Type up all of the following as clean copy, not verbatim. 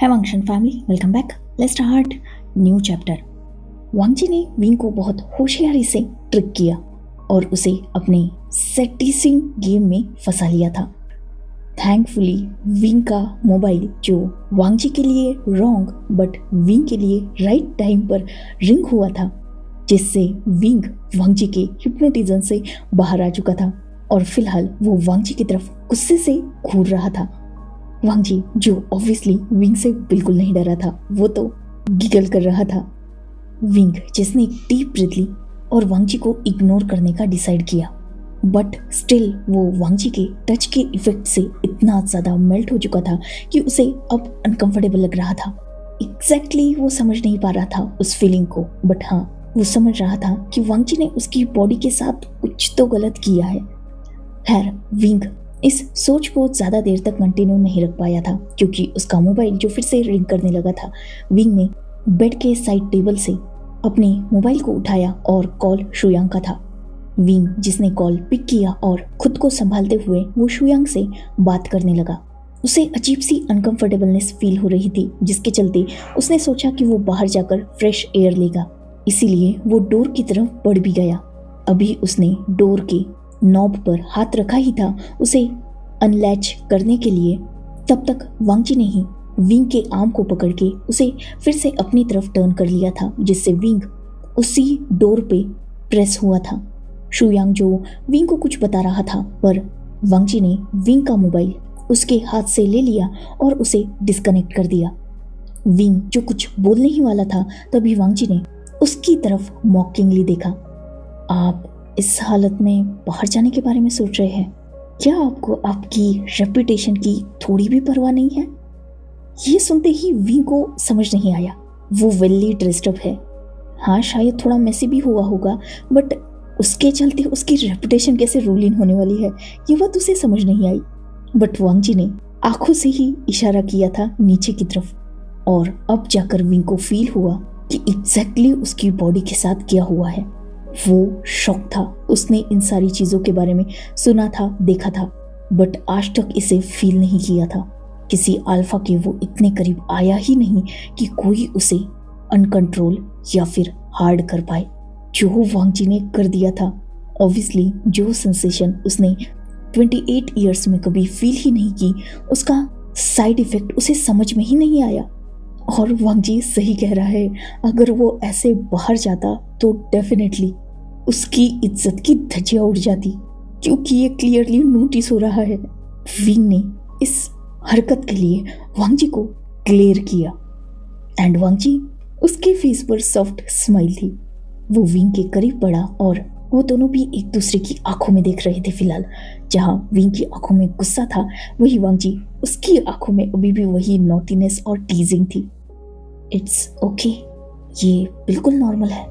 हेमांशन family, welcome back. Let's start new chapter. Wang ji ने Wing को बहुत होशियारी से ट्रिक किया और उसे अपने सेटिसिंग गेम में फंसा लिया था। थैंकफुली विंग का मोबाइल, जो वांग जी के लिए रॉन्ग बट विंग के लिए राइट टाइम पर रिंग हुआ था, जिससे विंग वांग जी के हिप्नोटिज्म से बाहर आ चुका था और फिलहाल वो वांग जी की तरफ गुस्से से घूर रहा था। वांग जी, जो ऑब्वियसली विंग से बिल्कुल नहीं डरा था, वो तो गिगल कर रहा था। विंग, जिसने एक डीप ब्रीथ ली और वांग जी को इग्नोर करने का डिसाइड किया, बट स्टिल वो वांग जी के टच के इफेक्ट से इतना ज़्यादा मेल्ट हो चुका था कि उसे अब अनकंफर्टेबल लग रहा था। एग्जैक्टली वो समझ नहीं पा रहा था उस फीलिंग को, बट हाँ, वो समझ रहा था कि वांग जी ने उसकी बॉडी के साथ कुछ तो गलत किया है। खैर, विंग इस सोच को ज़्यादा देर तक कंटिन्यू नहीं रख पाया था, क्योंकि उसका मोबाइल जो फिर से रिंग करने लगा था। विंग ने बेड के साइड टेबल से अपने मोबाइल को उठाया और कॉल शुयांग का था। विंग, जिसने कॉल पिक किया और खुद को संभालते हुए वो शुयांग से बात करने लगा। उसे अजीब सी अनकंफर्टेबलनेस फील हो रही थी, जिसके चलते उसने सोचा कि वो बाहर जाकर फ्रेश एयर लेगा। इसीलिए वो डोर की तरफ बढ़ भी गया। अभी उसने डोर के नॉब पर हाथ रखा ही था उसे अनलैच करने के लिए, तब तक वांग जी ने ही विंग के आर्म को पकड़ के उसे फिर से अपनी तरफ टर्न कर लिया था, जिससे विंग उसी डोर पे प्रेस हुआ था। शुयांग जो विंग को कुछ बता रहा था, पर वांग जी ने विंग का मोबाइल उसके हाथ से ले लिया और उसे डिस्कनेक्ट कर दिया। विंग जो कुछ बोलने ही वाला था, तभी वांग जी ने उसकी तरफ मॉकिंगली देखा। आप इस हालत में बाहर जाने के बारे में सोच रहे हैं? क्या आपको आपकी रेपुटेशन की थोड़ी भी परवाह नहीं है? ये सुनते ही विंग को समझ नहीं आया। वो वेली ड्रेस्ड अप है, हाँ शायद थोड़ा मैसी भी हुआ होगा, बट उसके चलते उसकी रेपुटेशन कैसे रूल इन होने वाली है, ये बात उसे समझ नहीं आई। बट वांग जी ने आंखों से ही इशारा किया था नीचे की तरफ, और अब जाकर विंग को फील हुआ कि एग्जैक्टली उसकी बॉडी के साथ क्या हुआ है। वो शॉक था। उसने इन सारी चीज़ों के बारे में सुना था, देखा था, बट आज तक इसे फील नहीं किया था। किसी अल्फा के वो इतने करीब आया ही नहीं कि कोई उसे अनकंट्रोल या फिर हार्ड कर पाए, जो वांग जी ने कर दिया था। ऑब्वियसली जो सेंसेशन उसने 28 ईयर्स में कभी फील ही नहीं की, उसका साइड इफेक्ट उसे समझ में ही नहीं आया। और वांग जी सही कह रहा है, अगर वो ऐसे बाहर जाता तो डेफिनेटली उसकी इज्जत की धज्जियां उड़ जाती, क्योंकि ये क्लियरली नोटिस हो रहा है। विंग ने इस हरकत के लिए वांग जी को ग्लेयर किया एंड वांग जी, उसके फेस पर सॉफ्ट स्माइल थी। वो विंग के करीब बढ़ा और वो दोनों भी एक दूसरे की आंखों में देख रहे थे। फिलहाल जहां विंग की आंखों में गुस्सा था, वही वांग जी, उसकी आंखों में अभी भी वही नॉटीनेस और टीजिंग थी। इट्स ओके, ये बिल्कुल नॉर्मल है।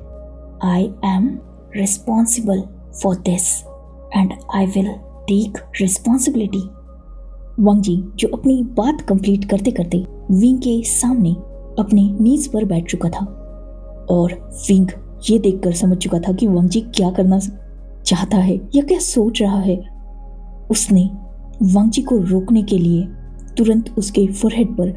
I am responsible for this and I will take responsibility. Wang ji, जो अपनी बात कंप्लीट करते करते विंग के सामने अपने नीज पर बैठ चुका था, और विंग ये देखकर समझ चुका था कि वांग जी क्या करना चाहता है या क्या सोच रहा है। उसने वांग जी को रोकने के लिए तुरंत उसके फोरहेड पर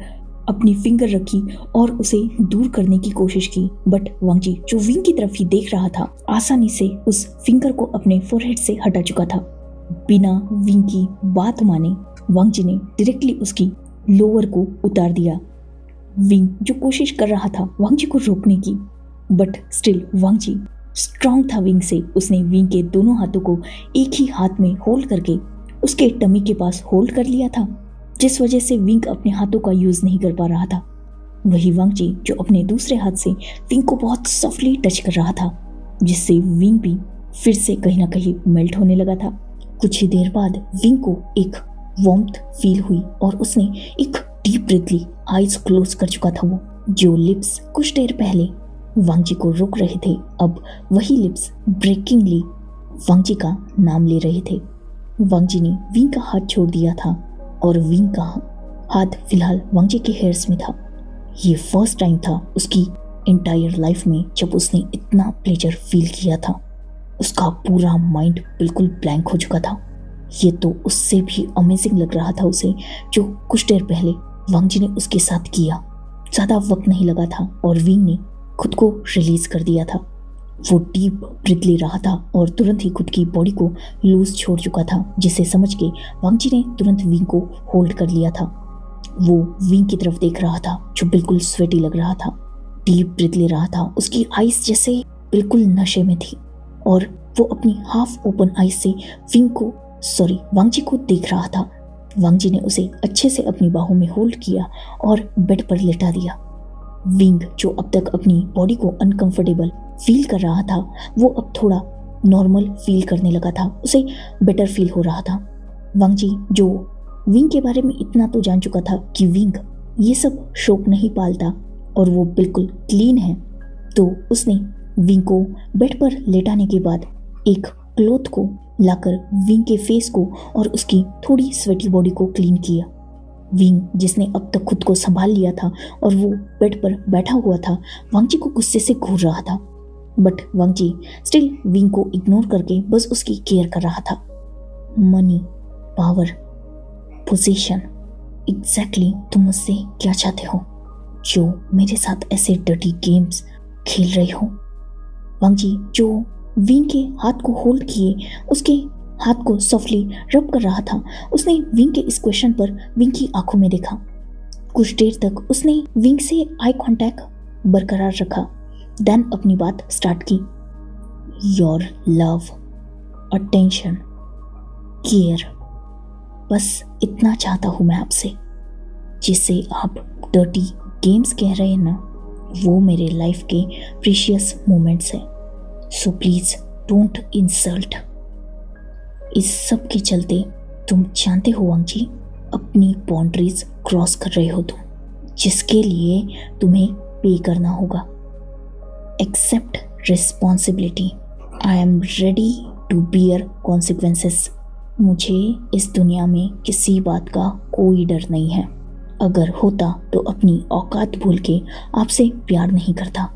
अपनी फिंगर रखी और उसे दूर करने की कोशिश की, बट वांग जी, जो विंग की तरफ ही देख रहा था, आसानी से उस फिंगर को अपने फोरहेड से हटा चुका था। बिना विंग की बात माने वांग जी ने डायरेक्टली उसकी लोअर को उतार दिया। विंग जो कोशिश कर रहा था वांग जी को रोकने की, but still Wang Ji strong था विंग से। उसने विंग के दोनों हाथों को एक ही हाथ में होल्ड करके उसके टमी के पास होल्ड कर लिया था, जिस वजह से विंग अपने हाथों का यूज नहीं कर पा रहा था। वही वांग जी, जो अपने दूसरे हाथ से विंग को बहुत सॉफ्टली टच कर रहा था, जिससे विंग भी फिर से कहीं ना कहीं मेल्ट होने लगा था। कुछ ही देर बाद विंग को एक वार्मथ फील हुई और उसने एक डीप ब्रीथ ली। आईज क्लोज कर चुका था वो। जो लिप्स कुछ देर पहले वांग जी को रोक रहे थे, अब वही लिप्स ब्रेकिंगली वांग जी का नाम ले रहे थे। वांग जी ने विंग का हाथ छोड़ दिया था और विंग का हाथ फिलहाल वांग जी के हेयर्स में था। ये फर्स्ट टाइम था उसकी एंटायर लाइफ में जब उसने इतना प्लेजर फील किया था। उसका पूरा माइंड बिल्कुल ब्लैंक हो चुका था। ये तो उससे भी अमेजिंग लग रहा था उसे, जो कुछ देर पहले वांगजी ने उसके साथ किया। ज़्यादा वक्त नहीं लगा था और विंग ने खुद को रिलीज कर दिया था। वो डीप ब्रीथ ले रहा था और तुरंत ही खुद की बॉडी को लूज छोड़ चुका था, जिसे समझ के वांगजी ने तुरंत विंग को होल्ड कर लिया था। वो विंग की तरफ देख रहा था जो बिल्कुल स्वेटी लग रहा था, डीप ब्रीथ ले रहा था। उसकी आइज जैसे बिल्कुल नशे में थी और वो अपनी हाफ ओपन आइज से वांगजी को देख रहा था। वांगजी ने उसे अच्छे से अपनी बाहों में होल्ड किया और बेड पर लेटा दिया। विंग, जो अब तक अपनी बॉडी को अनकंफर्टेबल फील कर रहा था, वो अब थोड़ा नॉर्मल फील करने लगा था। उसे बेटर फील हो रहा था। वांगजी, जो विंग के बारे में इतना तो जान चुका था कि विंग ये सब शौक नहीं पालता और वो बिल्कुल क्लीन है, तो उसने विंग को बेड पर लेटाने के बाद एक क्लॉथ को लाकर विंग के फेस को और उसकी थोड़ी स्वेटी बॉडी को क्लीन किया। विंग, जिसने अब तक खुद को संभाल लिया था और वो बेड पर बैठा हुआ था, वांगजी को गुस्से से घूर रहा था, बट वांगजी स्टिल विंग को इग्नोर करके बस उसकी केयर कर रहा था। मनी, पावर, पोजीशन, एग्जैक्टली तुम मुझसे क्या चाहते हो जो मेरे साथ ऐसे डर्टी गेम्स खेल रहे हो? वांगजी, जो विंग के हाथ को होल्ड किए उसके हाथ को सॉफ्टली रब कर रहा था, उसने विंग के इस क्वेश्चन पर विंग की आंखों में देखा। कुछ देर तक उसने विंग से आई कांटेक्ट बरकरार रखा, देन अपनी बात स्टार्ट की। योर लव, अटेंशन, केयर, बस इतना चाहता हूँ मैं आपसे। जिसे आप डर्टी गेम्स कह रहे हैं ना, वो मेरे लाइफ के प्रीशियस मोमेंट्स हैं। So please don't insult. इस सब के चलते तुम जानते हो वांगजी, अपनी बाउंड्रीज क्रॉस कर रहे हो तुम, जिसके लिए तुम्हें पे करना होगा। Accept responsibility. I am ready to bear consequences. मुझे इस दुनिया में किसी बात का कोई डर नहीं है। अगर होता तो अपनी औकात भूल के आपसे प्यार नहीं करता,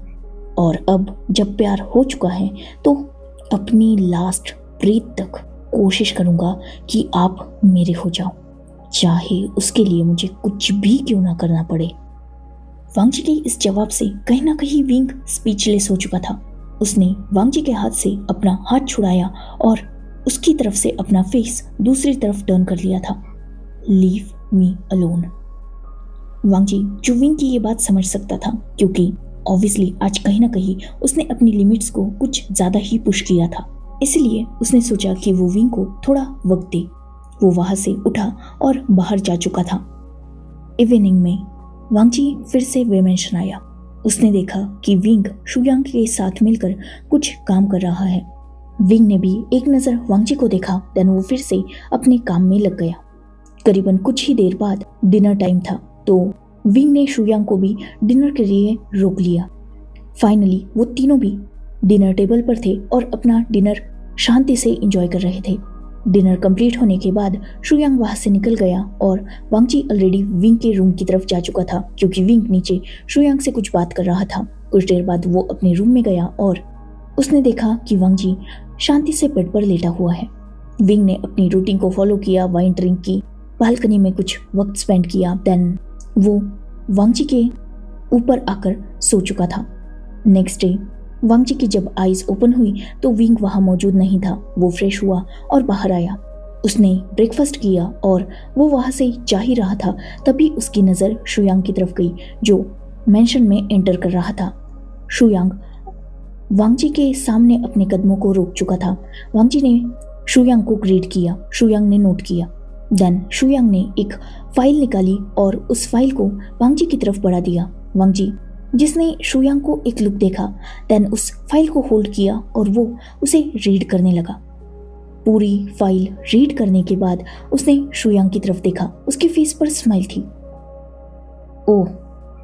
और अब जब प्यार हो चुका है तो अपनी लास्ट ब्रीथ तक कोशिश करूंगा कि आप मेरे हो जाओ, चाहे उसके लिए मुझे कुछ भी क्यों ना करना पड़े। वांगजी के इस जवाब से कहीं ना कहीं विंग स्पीचलेस हो चुका था। उसने वांगजी के हाथ से अपना हाथ छुड़ाया और उसकी तरफ से अपना फेस दूसरी तरफ टर्न कर लिया था। Leave me alone. वांगजी, जो विंग की ये बात समझ सकता था, क्योंकि ऑब्वियसली आज कहीं ना कहीं उसने अपनी लिमिट्स को कुछ ज्यादा ही पुश किया था, इसलिए उसने सोचा कि वो विंग को थोड़ा वक्त दे। वो वहां से उठा और बाहर जा चुका था। इवनिंग में वांगजी फिर से वेमेंशन आया। उसने देखा कि विंग शुयांग के साथ मिलकर कुछ काम कर रहा है। विंग ने भी एक नजर वांगजी को देखा, देन वो फिर से अपने काम में लग गया। करीबन कुछ ही देर बाद डिनर टाइम था, तो विंग ने शुयांग को भी डिनर के लिए रोक लिया। फाइनली वो तीनों भी डिनर टेबल पर थे और अपना डिनर शांति से एंजॉय कर रहे थे। डिनर कंप्लीट होने के बाद शुयांग वहां से निकल गया और वांगजी ऑलरेडी विंग के रूम की तरफ जा चुका था, क्योंकि विंग नीचे शुयांग से कुछ बात कर रहा था। कुछ देर बाद वो अपने रूम में गया और उसने देखा कि वांगजी शांति से बेड पर लेटा हुआ है। विंग ने अपनी रूटीन को फॉलो किया, वाइन ड्रिंक की, बालकनी में कुछ वक्त स्पेंड किया, देन वो वांगजी के ऊपर आकर सो चुका था। नेक्स्ट डे वांगजी की जब आईज ओपन हुई तो विंग वहां मौजूद नहीं था। वो फ्रेश हुआ और बाहर आया। उसने ब्रेकफास्ट किया और वो वहां से जा ही रहा था, तभी उसकी नज़र शुयांग की तरफ गई, जो मेंशन में एंटर कर रहा था। शुयांग वांगजी के सामने अपने कदमों को रोक चुका था। वांगजी ने शुयांग को ग्रीट किया। शुयांग ने नोट किया। देन शुयांग ने एक फाइल निकाली और उस फाइल को वांगजी की तरफ बढ़ा दिया। वांगजी, जिसने शुयांग को एक लुक देखा, देन उस फाइल को होल्ड किया और वो उसे रीड करने लगा। पूरी फाइल रीड करने के बाद उसने शुयांग की तरफ देखा। उसके फेस पर स्माइल थी। ओह,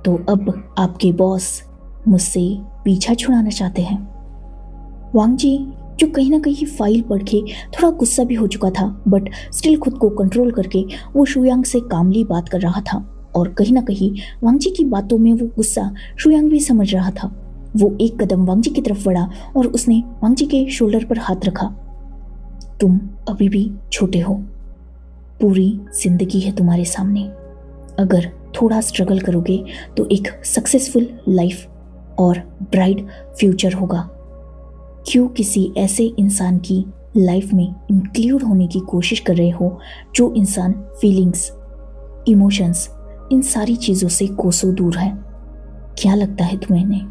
तो अब आपके बॉस मुझसे पीछा छुड़ाना चाहते हैं। वांगजी, जो कहीं ना कहीं फाइल पढ़ के थोड़ा गुस्सा भी हो चुका था, बट स्टिल खुद को कंट्रोल करके वो शुयांग से कामली बात कर रहा था, और कहीं ना कहीं वांगजी की बातों में वो गुस्सा शुयांग भी समझ रहा था। वो एक कदम वांगजी की तरफ बढ़ा और उसने वांगजी के शोल्डर पर हाथ रखा। तुम अभी भी छोटे हो, पूरी जिंदगी है तुम्हारे सामने। अगर थोड़ा स्ट्रगल करोगे तो एक सक्सेसफुल लाइफ और ब्राइट फ्यूचर होगा। क्यों किसी ऐसे इंसान की लाइफ में इंक्लूड होने की कोशिश कर रहे हो जो इंसान फीलिंग्स, इमोशंस, इन सारी चीज़ों से कोसों दूर है? क्या लगता है तुम्हें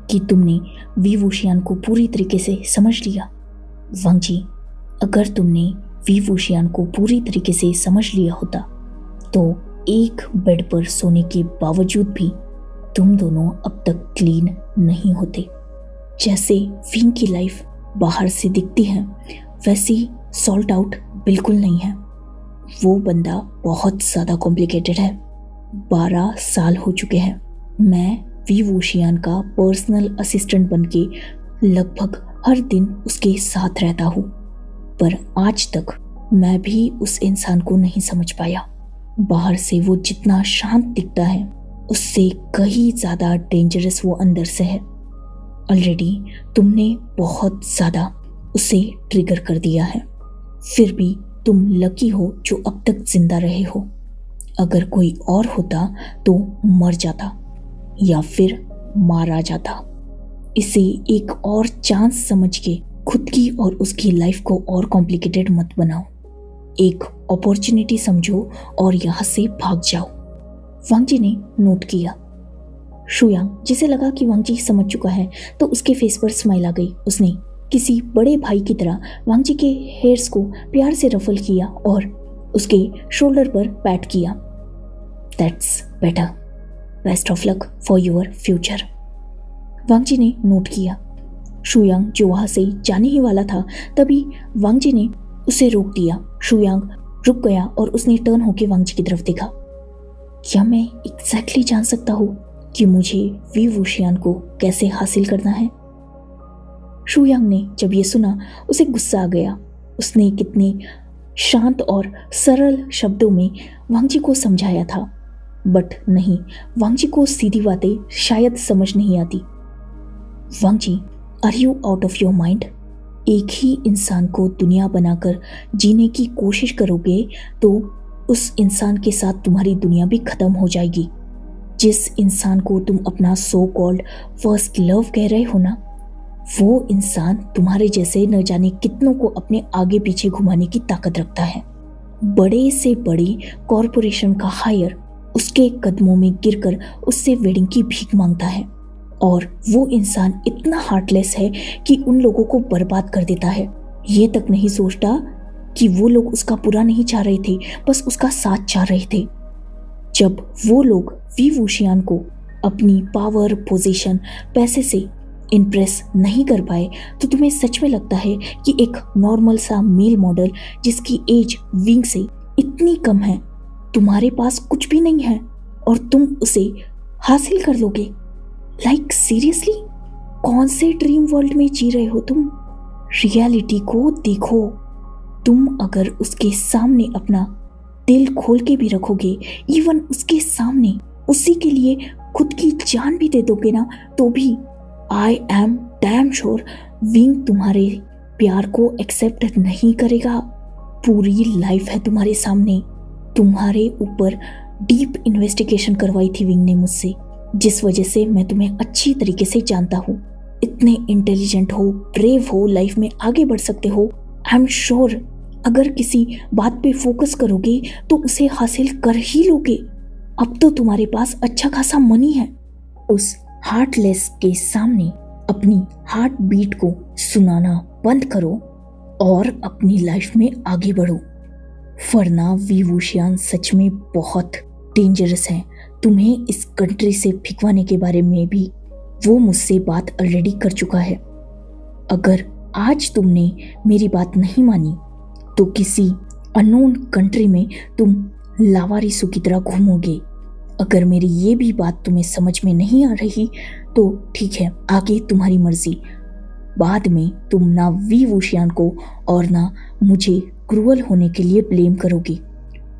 कि तुमने वी वुशियान को पूरी तरीके से समझ लिया? वांग जी, अगर तुमने वी वुशियान को पूरी तरीके से समझ लिया होता तो एक बेड पर सोने के बावजूद भी तुम दोनों अब तक क्लीन नहीं होते। जैसे विंग की लाइफ बाहर से दिखती है वैसी सॉल्ट आउट बिल्कुल नहीं है। वो बंदा बहुत ज़्यादा कॉम्प्लिकेटेड है। 12 साल हो चुके हैं मैं वी वुशियान का पर्सनल असिस्टेंट बनके लगभग हर दिन उसके साथ रहता हूँ, पर आज तक मैं भी उस इंसान को नहीं समझ पाया। बाहर से वो जितना शांत दिखता है उससे कहीं ज़्यादा डेंजरस वो अंदर से है। ऑलरेडी तुमने बहुत ज़्यादा उसे ट्रिगर कर दिया है, फिर भी तुम लकी हो जो अब तक जिंदा रहे हो। अगर कोई और होता तो मर जाता या फिर मारा जाता। इसे एक और चांस समझ के खुद की और उसकी लाइफ को और कॉम्प्लिकेटेड मत बनाओ। एक अपॉर्चुनिटी समझो और यहाँ से भाग जाओ। वांग जी ने नोट किया। शुयांग, जिसे लगा कि वांग जी समझ चुका है, तो उसके फेस पर स्माइल आ गई। उसने किसी बड़े भाई की तरह वांग जी के हेयर्स को प्यार से रफल किया और उसके शोल्डर पर पैट किया। That's better, best of luck for your future. Wang ji ने नोट किया। शुयांग जो वहां से जाने ही वाला था, तभी वांग जी ने उसे रोक दिया। शुयांग रुक गया और उसने टर्न होकर वांग जी की तरफ देखा। क्या मैं एग्जैक्टली जान सकता हूँ कि मुझे वी वुशियान को कैसे हासिल करना है? शुयांग ने जब ये सुना उसे गुस्सा आ गया। उसने कितने शांत और सरल शब्दों में वांग जी को समझाया था, बट नहीं, वांग जी को सीधी बातें शायद समझ नहीं आती। Wang ji, are you out of your mind? एक ही इंसान को दुनिया बनाकर जीने की कोशिश करोगे तो उस इंसान के साथ तुम्हारी दुनिया भी खत्म हो जाएगी। जिस इंसान को तुम अपना सो कॉल्ड फर्स्ट लव कह रहे हो ना, वो इंसान तुम्हारे जैसे न जाने कितनों को अपने आगे पीछे घुमाने की ताकत रखता है। बड़े से बड़ी कॉरपोरेशन का हायर उसके कदमों में गिरकर उससे वेडिंग की भीख मांगता है, और वो इंसान इतना हार्टलेस है कि उन लोगों को बर्बाद कर देता है। ये तक नहीं सोचता कि वो लोग उसका बुरा नहीं चाह रहे थे, बस उसका साथ चाह रहे थे। जब वो लोग वी वुशियान को अपनी पावर, पोजीशन, पैसे से इम्प्रेस नहीं कर पाए, तो तुम्हें सच में लगता है कि एक नॉर्मल सा मेल मॉडल जिसकी एज विंग से इतनी कम है, तुम्हारे पास कुछ भी नहीं है और तुम उसे हासिल कर लोगे? लाइक सीरियसली, कौन से ड्रीम वर्ल्ड में जी रहे हो तुम? रियलिटी को देखो। तुम अगर उसके सामने अपना दिल खोल के भी रखोगे, इवन उसके सामने उसी के लिए खुद की जान भी दे दोगे ना, तो भी I am damn sure wing तुम्हारे प्यार को एक्सेप्ट नहीं करेगा। पूरी लाइफ है तुम्हारे सामने। तुम्हारे ऊपर डीप इन्वेस्टिगेशन करवाई थी विंग ने मुझसे, जिस वजह से मैं तुम्हें अच्छी तरीके से जानता हूँ। इतने इंटेलिजेंट हो, ब्रेव हो, लाइफ में आगे बढ़ सकते हो। आई एम श्योर अगर किसी बात पे फोकस करोगे तो उसे हासिल कर ही लोगे। अब तो तुम्हारे पास अच्छा खासा मनी है। उस हार्टलेस के सामने अपनी हार्ट बीट को सुनाना बंद करो और अपनी लाइफ में आगे बढ़ो, वरना वी वुशियान सच में बहुत डेंजरस है। तुम्हें इस कंट्री से भिगवाने के बारे में भी वो मुझसे बात ऑलरेडी कर चुका है। अगर आज तुमने मेरी बात नहीं मानी तो किसी अननोन कंट्री में तुम लावारिसों की तरह घूमोगे। अगर मेरी ये भी बात तुम्हें समझ में नहीं आ रही तो ठीक है, आगे तुम्हारी मर्जी। बाद में तुम ना वी वुशियान को और ना मुझे क्रूअल होने के लिए ब्लेम करोगे।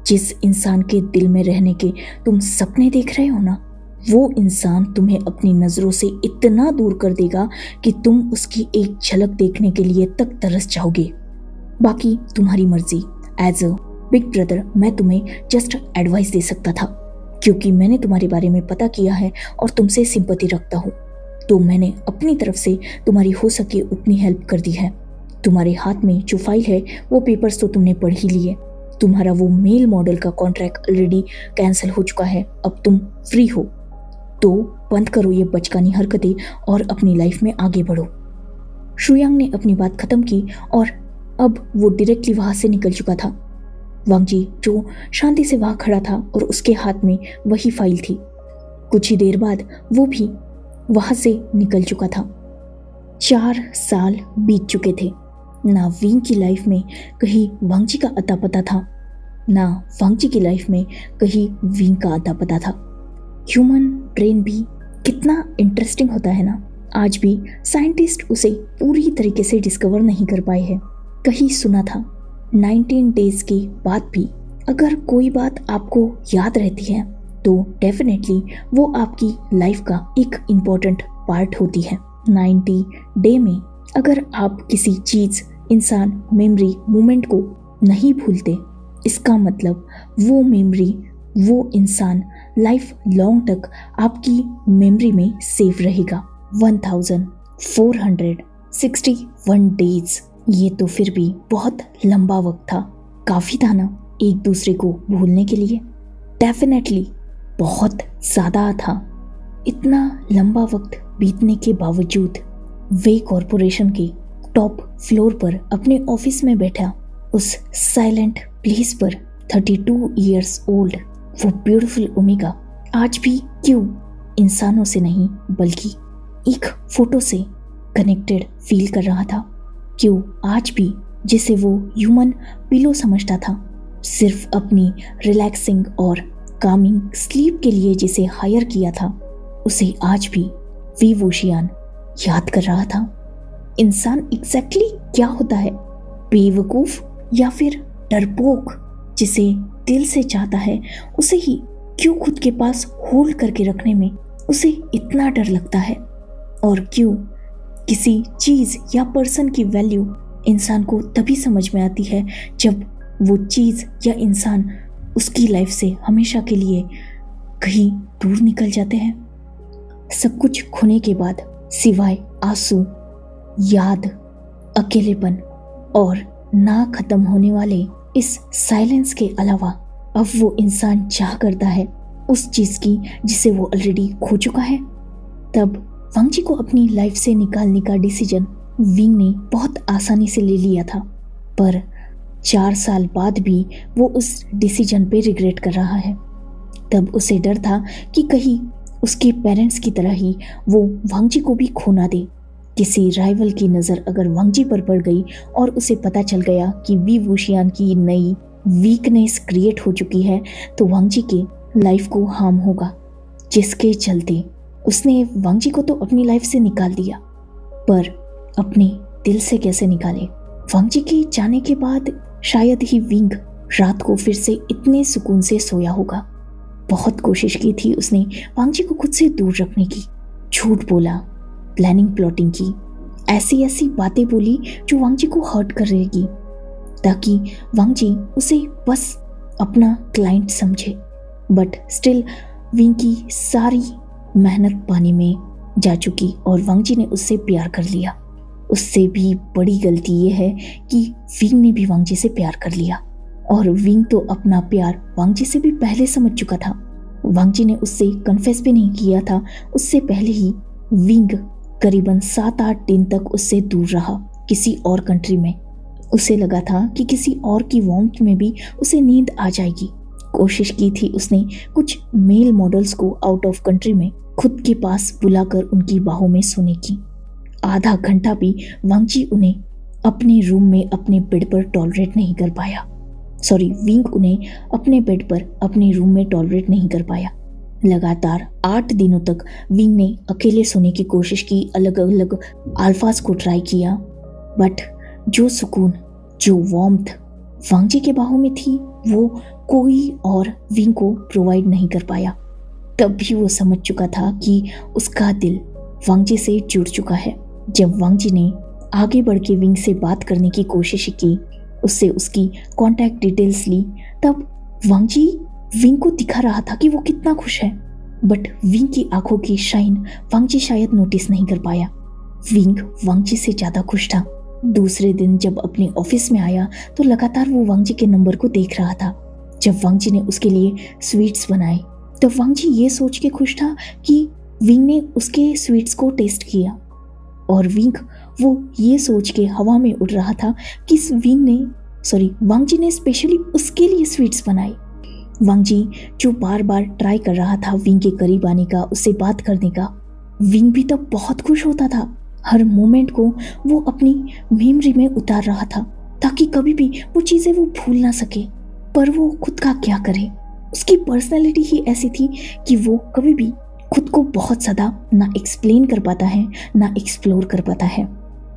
जिस इंसान के दिल में रहने के तुम सपने देख रहे हो ना, वो इंसान तुम्हें अपनी नज़रों से इतना दूर कर देगा कि तुम उसकी एक झलक देखने के लिए तक तरस जाओगे। बाकी तुम्हारी मर्जी। एज अ बिग ब्रदर मैं तुम्हें जस्ट एडवाइस दे सकता था, क्योंकि मैंने तुम्हारे बारे में पता किया है और तुमसे सिंपैथी रखता हूँ, तो मैंने अपनी तरफ से तुम्हारी हो सके उतनी हेल्प कर दी है। तुम्हारे हाथ में जो फाइल है वो पेपर्स तो तुमने पढ़ ही लिए। तुम्हारा वो मेल मॉडल का कॉन्ट्रैक्ट ऑलरेडी कैंसिल हो चुका है, अब तुम फ्री हो। तो बंद करो ये बचकानी हरकतें और अपनी लाइफ में आगे बढ़ो। शुयांग ने अपनी बात खत्म की और अब वो डायरेक्टली वहां से निकल चुका था। वांग जी जो शांति से वहां खड़ा था और उसके हाथ में वही फाइल थी। कुछ ही देर बाद वो भी वहां से निकल चुका था। 4 साल बीत चुके थे। ना विंग की लाइफ में कहीं वांग जी का अता पता था, ना वांग जी की लाइफ में कहीं विंग का अता पता था। ह्यूमन ब्रेन भी कितना इंटरेस्टिंग होता है ना। आज भी साइंटिस्ट उसे पूरी तरीके से डिस्कवर नहीं कर पाए हैं। कहीं सुना था 19 डेज के बाद भी अगर कोई बात आपको याद रहती है तो डेफिनेटली वो आपकी लाइफ का एक इम्पोर्टेंट पार्ट होती है। 90 डे में अगर आप किसी चीज, इंसान, मेमोरी, मोमेंट को नहीं भूलते, इसका मतलब वो मेमोरी, वो इंसान लाइफ लॉन्ग तक आपकी मेमोरी में सेव रहेगा। 1461 डेज, ये तो फिर भी बहुत लंबा वक्त था। काफी था ना एक दूसरे को भूलने के लिए? डेफिनेटली बहुत ज्यादा था। इतना लंबा वक्त बीतने के बावजूद वे कॉरपोरेशन के टॉप फ्लोर पर अपने ऑफिस में बैठा उस साइलेंट प्लेस पर 32 इयर्स ओल्ड वो ब्यूटीफुल ओमेगा आज भी क्यों इंसानों से नहीं बल्कि एक फोटो से कनेक्टेड फील कर रहा था? क्यों आज भी जिसे वो ह्यूमन पिलो समझता था, सिर्फ अपनी रिलैक्सिंग और कामिंग स्लीप के लिए जिसे हायर किया था, उसे आज भी वी वुशियान याद कर रहा था? इंसान एग्जैक्टली क्या होता है? बेवकूफ या फिर डरपोक? जिसे दिल से चाहता है उसे ही क्यों खुद के पास होल्ड करके रखने में उसे इतना डर लगता है? और क्यों किसी चीज या पर्सन की वैल्यू इंसान को तभी समझ में आती है जब वो चीज या इंसान उसकी लाइफ से हमेशा के लिए कहीं दूर निकल जाते हैं? सब कुछ खोने के बाद सिवाय आंसू, याद, अकेलेपन और ना खत्म होने वाले इस साइलेंस के अलावा अब वो इंसान चाह करता है उस चीज की जिसे वो ऑलरेडी खो चुका है। तब वांग जी को अपनी लाइफ से निकालने का डिसीजन विंग ने बहुत आसानी से ले लिया था, पर 4 साल बाद भी वो उस डिसीजन पे रिग्रेट कर रहा है। तब उसे डर था कि कहीं उसके पेरेंट्स की तरह ही वो वांग जी को भी खो ना दे। किसी राइवल की नज़र अगर वांग जी पर पड़ गई और उसे पता चल गया कि वी वुशियान की नई वीकनेस क्रिएट हो चुकी है तो वांग जी के लाइफ को हार्म होगा, जिसके चलते उसने वांग जी को तो अपनी लाइफ से निकाल दिया, पर अपने दिल से कैसे निकाले? वांग जी के जाने के बाद शायद ही विंग रात को फिर से इतने सुकून से सोया होगा। बहुत कोशिश की थी उसने वांग जी को खुद से दूर रखने की, झूठ बोला, प्लानिंग प्लॉटिंग की, ऐसी ऐसी बातें बोली जो वांग जी को हर्ट कर रहेगी, ताकि वांग जी उसे बस अपना क्लाइंट समझे। बट स्टिल विंग की सारी मेहनत पानी में जा चुकी और वांग जी ने उससे प्यार कर लिया। उससे भी बड़ी गलती ये है कि विंग ने भी वांग जी से प्यार कर लिया, और विंग तो अपना प्यार वांग जी से भी पहले समझ चुका था। वांग जी ने उससे कन्फेस भी नहीं किया था, उससे पहले ही विंग करीबन 7-8 दिन तक उससे दूर रहा किसी और कंट्री में। उसे लगा था कि किसी और की वार्मथ में भी उसे नींद आ जाएगी। कोशिश की थी उसने कुछ मेल मॉडल्स को आउट ऑफ कंट्री में खुद के पास बुलाकर उनकी बाहों में सोने की। आधा घंटा भी वांग जी उन्हें अपने रूम में अपने बेड पर टॉलरेट नहीं कर पाया। विंग उन्हें अपने बेड पर अपने रूम में टॉलरेट नहीं कर पाया। लगातार 8 दिनों तक विंग ने अकेले सोने की कोशिश की, अलग अलग अल्फाज को ट्राई किया, बट जो सुकून, जो वार्मथ वांग जी के बाहों में थी वो कोई और विंग को प्रोवाइड नहीं कर पाया। तब भी वो समझ चुका था कि उसका दिल वांग जी से जुड़ चुका है। जब वांग जी ने आगे बढ़ के विंग से बात करने की कोशिश की, उससे उसकी कॉन्टैक्ट डिटेल्स ली, तब वांग जी विंग को दिखा रहा था कि वो कितना खुश है, बट विंग की आंखों की शाइन वांगजी शायद नोटिस नहीं कर पाया। विंग वांगजी से ज्यादा खुश था। दूसरे दिन जब अपने ऑफिस में आया तो लगातार वो वांगजी के नंबर को देख रहा था। जब वांगजी ने उसके लिए स्वीट्स बनाए तो वांगजी ये सोच के खुश था कि विंग ने उसके स्वीट्स को टेस्ट किया, और विंग वो ये सोच के हवा में उड़ रहा था कि वांगजी ने स्पेशली उसके लिए स्वीट्स बनाए। वांगजी जो बार बार ट्राई कर रहा था विंग के करीब आने का, उससे बात करने का। विंग भी तब बहुत खुश होता था। हर मोमेंट को वो अपनी मेमोरी में उतार रहा था ताकि कभी भी वो चीजें वो भूल ना सके। पर वो खुद का क्या करे, उसकी पर्सनैलिटी ही ऐसी थी कि वो कभी भी खुद को बहुत ज्यादा ना एक्सप्लेन कर पाता है ना एक्सप्लोर कर पाता है।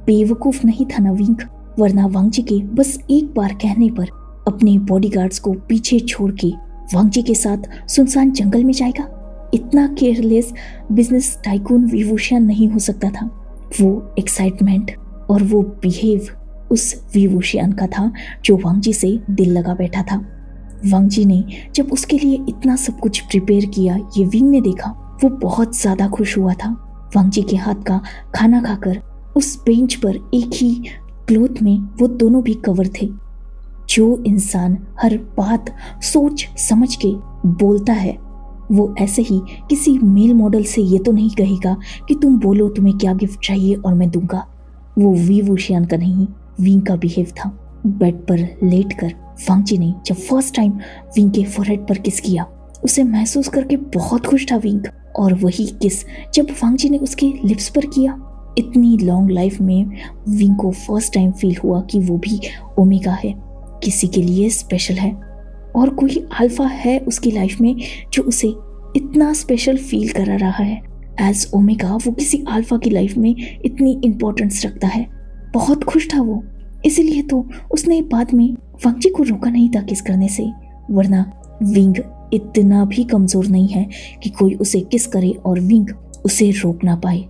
बेवकूफ नहीं था ना विंग, वरना वांगजी के बस एक बार कहने पर अपने बॉडीगार्ड्स को पीछे छोड़ के वांगजी के साथ सुनसान जंगल में जाएगा। इतना केयरलेस बिजनेस टाइकून विवुशियन नहीं हो सकता था। वो एक्साइटमेंट और वो बिहेव उस विवुशियन का था जो वांगजी से दिल लगा बैठा था। वांगजी ने जब उसके लिए इतना सब कुछ प्रिपेयर किया, ये विंग ने देखा, वो बहुत ज्यादा खुश हुआ था। वांगजी के हाथ का खाना खाकर उस बेंच पर एक ही क्लोथ में वो दोनों भी कवर थे। जो इंसान हर बात सोच समझ के बोलता है वो ऐसे ही किसी मेल मॉडल से ये तो नहीं कहेगा कि तुम बोलो तुम्हें क्या गिफ्ट चाहिए और मैं दूंगा। वो विवुशियन का नहीं, विंग का बिहेव था। बेड पर लेटकर वांगजी ने जब फर्स्ट टाइम विंग के फोरहेड पर किस किया, उसे महसूस करके बहुत खुश था विंग। और वही किस जब वांगजी ने उसके लिप्स पर किया, इतनी लॉन्ग लाइफ में विंग को फर्स्ट टाइम फील हुआ कि वो भी ओमेगा है, किसी के लिए स्पेशल है, और कोई अल्फा है उसकी लाइफ में जो उसे इतना स्पेशल फील करा रहा है। एज ओमेगा वो किसी अल्फा की लाइफ में इतनी इंपॉर्टेंस रखता है। बहुत खुश था वो, इसीलिए तो उसने बाद में वांगजी को रोका नहीं था किस करने से, वरना विंग इतना भी कमजोर नहीं है कि कोई उसे किस करे और विंग उसे रोक ना पाए।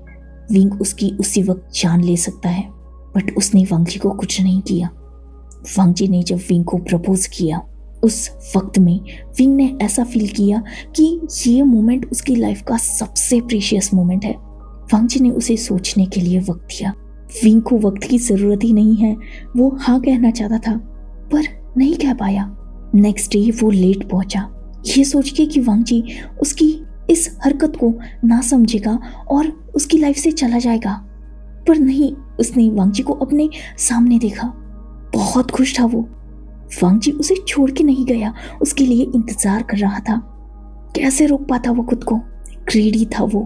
विंग उसकी उसी वक्त जान ले सकता है, बट उसने वांगजी को कुछ नहीं किया। वांगजी ने जब विंग को प्रपोज किया, उस वक्त में विंग ने ऐसा फील किया कि ये मोमेंट उसकी लाइफ का सबसे प्रीशियस मोमेंट है। वांगजी ने उसे सोचने के लिए वक्त दिया। विंग को वक्त की जरूरत ही नहीं है, वो हाँ कहना चाहता था पर नहीं कह पाया। नेक्स्ट डे वो लेट पहुंचा, ये सोच के कि वांगजी उसकी इस हरकत को ना समझेगा और उसकी लाइफ से चला जाएगा, पर नहीं, उसने वांगजी को अपने सामने देखा। बहुत खुश था वो। वांगजी उसे छोड़ के नहीं गया, उसके लिए इंतजार कर रहा था। कैसे रोक पाता वो खुद को, ग्रीडी था वो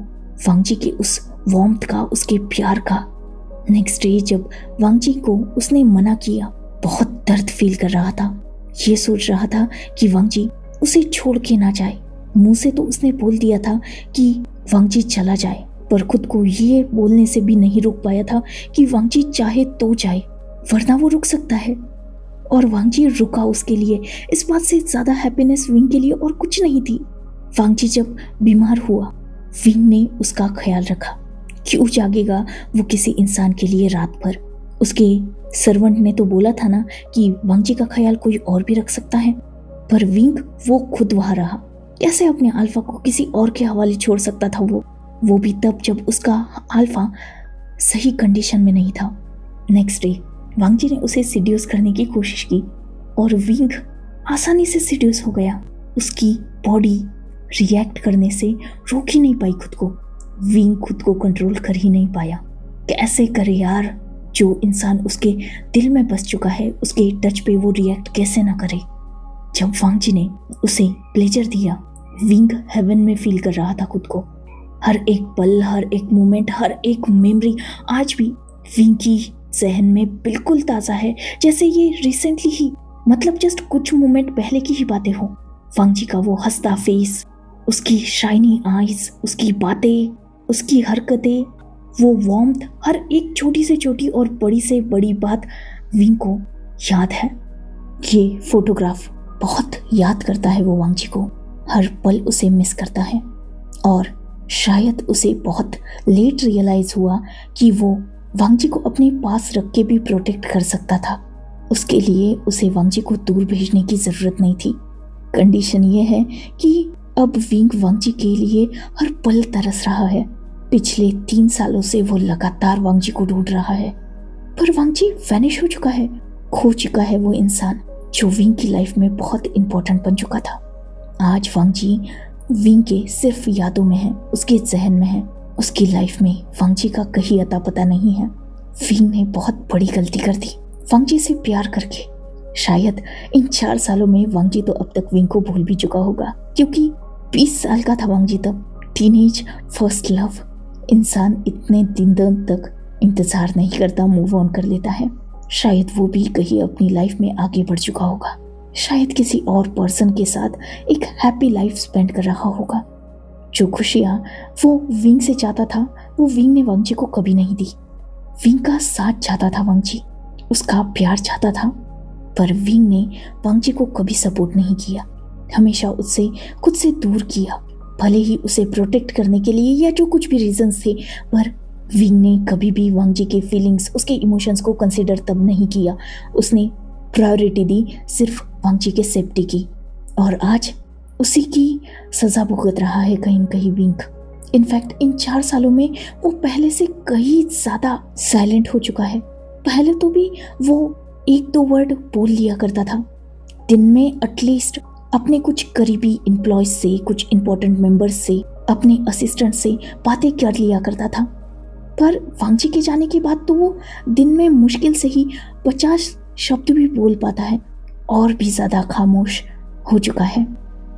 वांगजी के उस वार्मथ का, उसके प्यार का। नेक्स्ट डे जब वांगजी को उसने मना किया, बहुत दर्द फील कर रहा था। ये सोच रहा था कि वांगजी उसे छोड़ के ना जाए। मुंह से तो उसने बोल दिया था कि वांगजी चला जाए, पर खुद को ये बोलने से भी नहीं रोक पाया था कि वांगजी चाहे तो जाए, वरना वो रुक सकता है। और वांगजी रुका उसके लिए। इस बात से ज्यादा हैप्पीनेस विंग के लिए और कुछ नहीं थी। वांगजी जब बीमार हुआ, विंग ने उसका ख्याल रखा। क्यों जागेगा वो किसी इंसान के लिए रात भर। उसके सर्वेंट ने तो बोला था ना कि वांगजी का ख्याल कोई और भी रख सकता है, पर विंग वो खुद वहां रहा। कैसे अपने अल्फा को किसी और के हवाले छोड़ सकता था वो भी तब जब उसका अल्फा सही कंडीशन में नहीं था। नेक्स्ट डे वांगजी ने उसे सिड्यूस करने की कोशिश की और विंग आसानी से सिड्यूस हो गया। उसकी बॉडी रिएक्ट करने से रोक ही नहीं पाई खुद को। विंग खुद को कंट्रोल कर ही नहीं पाया। कैसे करे यार, जो इंसान उसके दिल में बस चुका है, उसके टच पे वो रिएक्ट कैसे ना करे। जब वांगजी ने उसे प्लेजर दिया, विंग हेवन में फील कर रहा था खुद को। हर एक पल, हर एक मोमेंट, हर एक मेमोरी आज भी विंग की जहन में बिल्कुल ताज़ा है, जैसे ये रिसेंटली ही, मतलब जस्ट कुछ मोमेंट पहले की ही बातें हो। वांगजी का वो हंसता फेस, उसकी शाइनी आईज, उसकी बातें, उसकी हरकतें, वो वार्मथ, हर एक छोटी से छोटी और बड़ी से बड़ी बात विंग को याद है। ये फोटोग्राफ बहुत याद करता है वो वांगजी को, हर पल उसे मिस करता है। और शायद उसे बहुत लेट रियलाइज हुआ कि वो वांगजी को अपने पास रख के भी प्रोटेक्ट कर सकता था। उसके लिए उसे वांगजी को दूर भेजने की जरूरत नहीं थी। कंडीशन ये है कि अब विंग वांगजी के लिए हर पल तरस रहा है। पिछले 3 सालों से वो लगातार वांगजी को ढूंढ रहा है, पर वांगजी वैनिश हो चुका है। खो चुका है वो इंसान जो विंग की लाइफ में बहुत इंपॉर्टेंट बन चुका था। आज वांगजी विंग के सिर्फ यादों में है, उसके जहन में है। उसकी लाइफ में वांगजी का कहीं अता पता नहीं है। विंग ने बहुत बड़ी गलती कर दी वांगजी से प्यार करके। शायद इन 4 सालों में वांगजी तो अब तक विंग को भूल भी चुका होगा, क्योंकि 20 साल का था वांगजी तब। टीनेज, फर्स्ट लव, इंसान इतने दिन तक इंतजार नहीं करता, मूव ऑन कर लेता है। शायद वो भी कहीं अपनी लाइफ में आगे बढ़ चुका होगा, शायद किसी और पर्सन के साथ एक हैप्पी लाइफ स्पेंड कर रहा होगा। जो खुशियाँ वो विंग से चाहता था वो विंग ने वांगजी को कभी नहीं दी। विंग का साथ चाहता था वांगजी, उसका प्यार चाहता था, पर विंग ने वांगजी को कभी सपोर्ट नहीं किया, हमेशा उससे खुद से दूर किया। भले ही उसे प्रोटेक्ट करने के लिए या जो कुछ भी रीजंस थे, पर विंग ने कभी भी वांगजी के फीलिंग्स, उसके इमोशंस को कंसिडर तब नहीं किया। उसने प्रायोरिटी दी सिर्फ वांगजी के सेफ्टी की, और आज उसी की सजा भुगत रहा है कहीं न कहीं विंग। इनफैक्ट इन 4 सालों में वो पहले से कहीं ज्यादा साइलेंट हो चुका है। पहले तो भी वो 1-2 वर्ड बोल लिया करता था दिन में, एटलीस्ट अपने कुछ करीबी एम्प्लॉयज से, कुछ इंपॉर्टेंट मेंबर्स से, अपने असिस्टेंट से बातें कर लिया करता था। पर वांगजी के जाने के बाद तो वो दिन में मुश्किल से ही 50 शब्द भी बोल पाता है, और भी ज्यादा खामोश हो चुका है